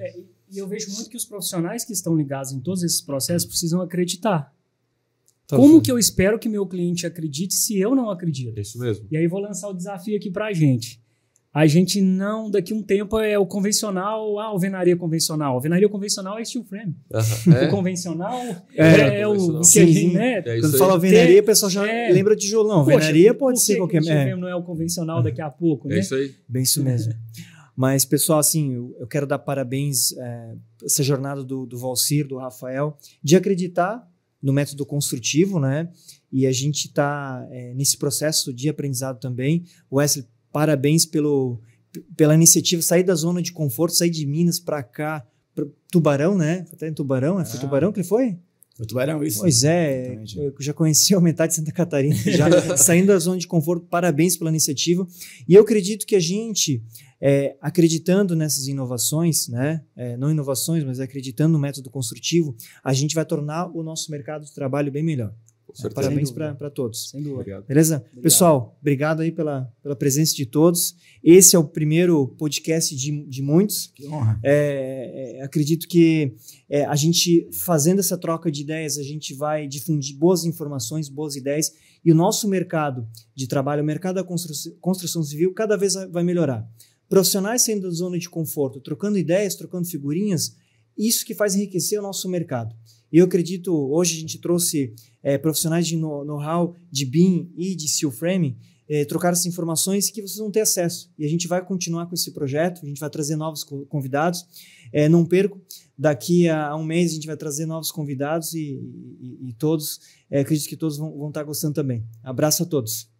E eu vejo muito que os profissionais que estão ligados em todos esses processos precisam acreditar. Como que eu espero que meu cliente acredite se eu não acredito? É isso mesmo. E aí vou lançar o desafio aqui pra gente. A gente não, daqui a um tempo, é o convencional, alvenaria convencional. Alvenaria convencional é steel frame. O convencional é o que a gente, né? Quando fala alvenaria, o pessoal já lembra de tijolão. Alvenaria pode ser qualquer... O steel frame não é o convencional daqui a pouco, né? É isso aí. Bem isso mesmo. Mas, pessoal, assim, eu quero dar parabéns essa jornada do Valcir, do Rafael, de acreditar no método construtivo, né? E a gente está nesse processo de aprendizado também. Wesley, parabéns pela iniciativa, sair da zona de conforto, sair de Minas para cá, pra Tubarão, né? Até em Tubarão, foi Tubarão que ele foi? Foi Tubarão, isso. Pois é, eu já conheci a metade de Santa Catarina, já saindo da zona de conforto, parabéns pela iniciativa. E eu acredito que a gente, acreditando nessas inovações, né? Não inovações, mas acreditando no método construtivo, a gente vai tornar o nosso mercado de trabalho bem melhor. Parabéns para todos. Sem dúvida. Obrigado. Beleza? Obrigado. Pessoal, obrigado aí pela presença de todos. Esse é o primeiro podcast de muitos. Que honra. Acredito que a gente, fazendo essa troca de ideias, a gente vai difundir boas informações, boas ideias, e o nosso mercado de trabalho, o mercado da construção civil, cada vez vai melhorar. Profissionais saindo da zona de conforto, trocando ideias, trocando figurinhas, isso que faz enriquecer o nosso mercado. E eu acredito, hoje a gente trouxe profissionais de know-how de BIM e de steel framing, trocar essas informações que vocês vão ter acesso. E a gente vai continuar com esse projeto, a gente vai trazer novos convidados. Não perco, daqui a um mês a gente vai trazer novos convidados e todos, acredito que todos vão estar gostando também. Abraço a todos.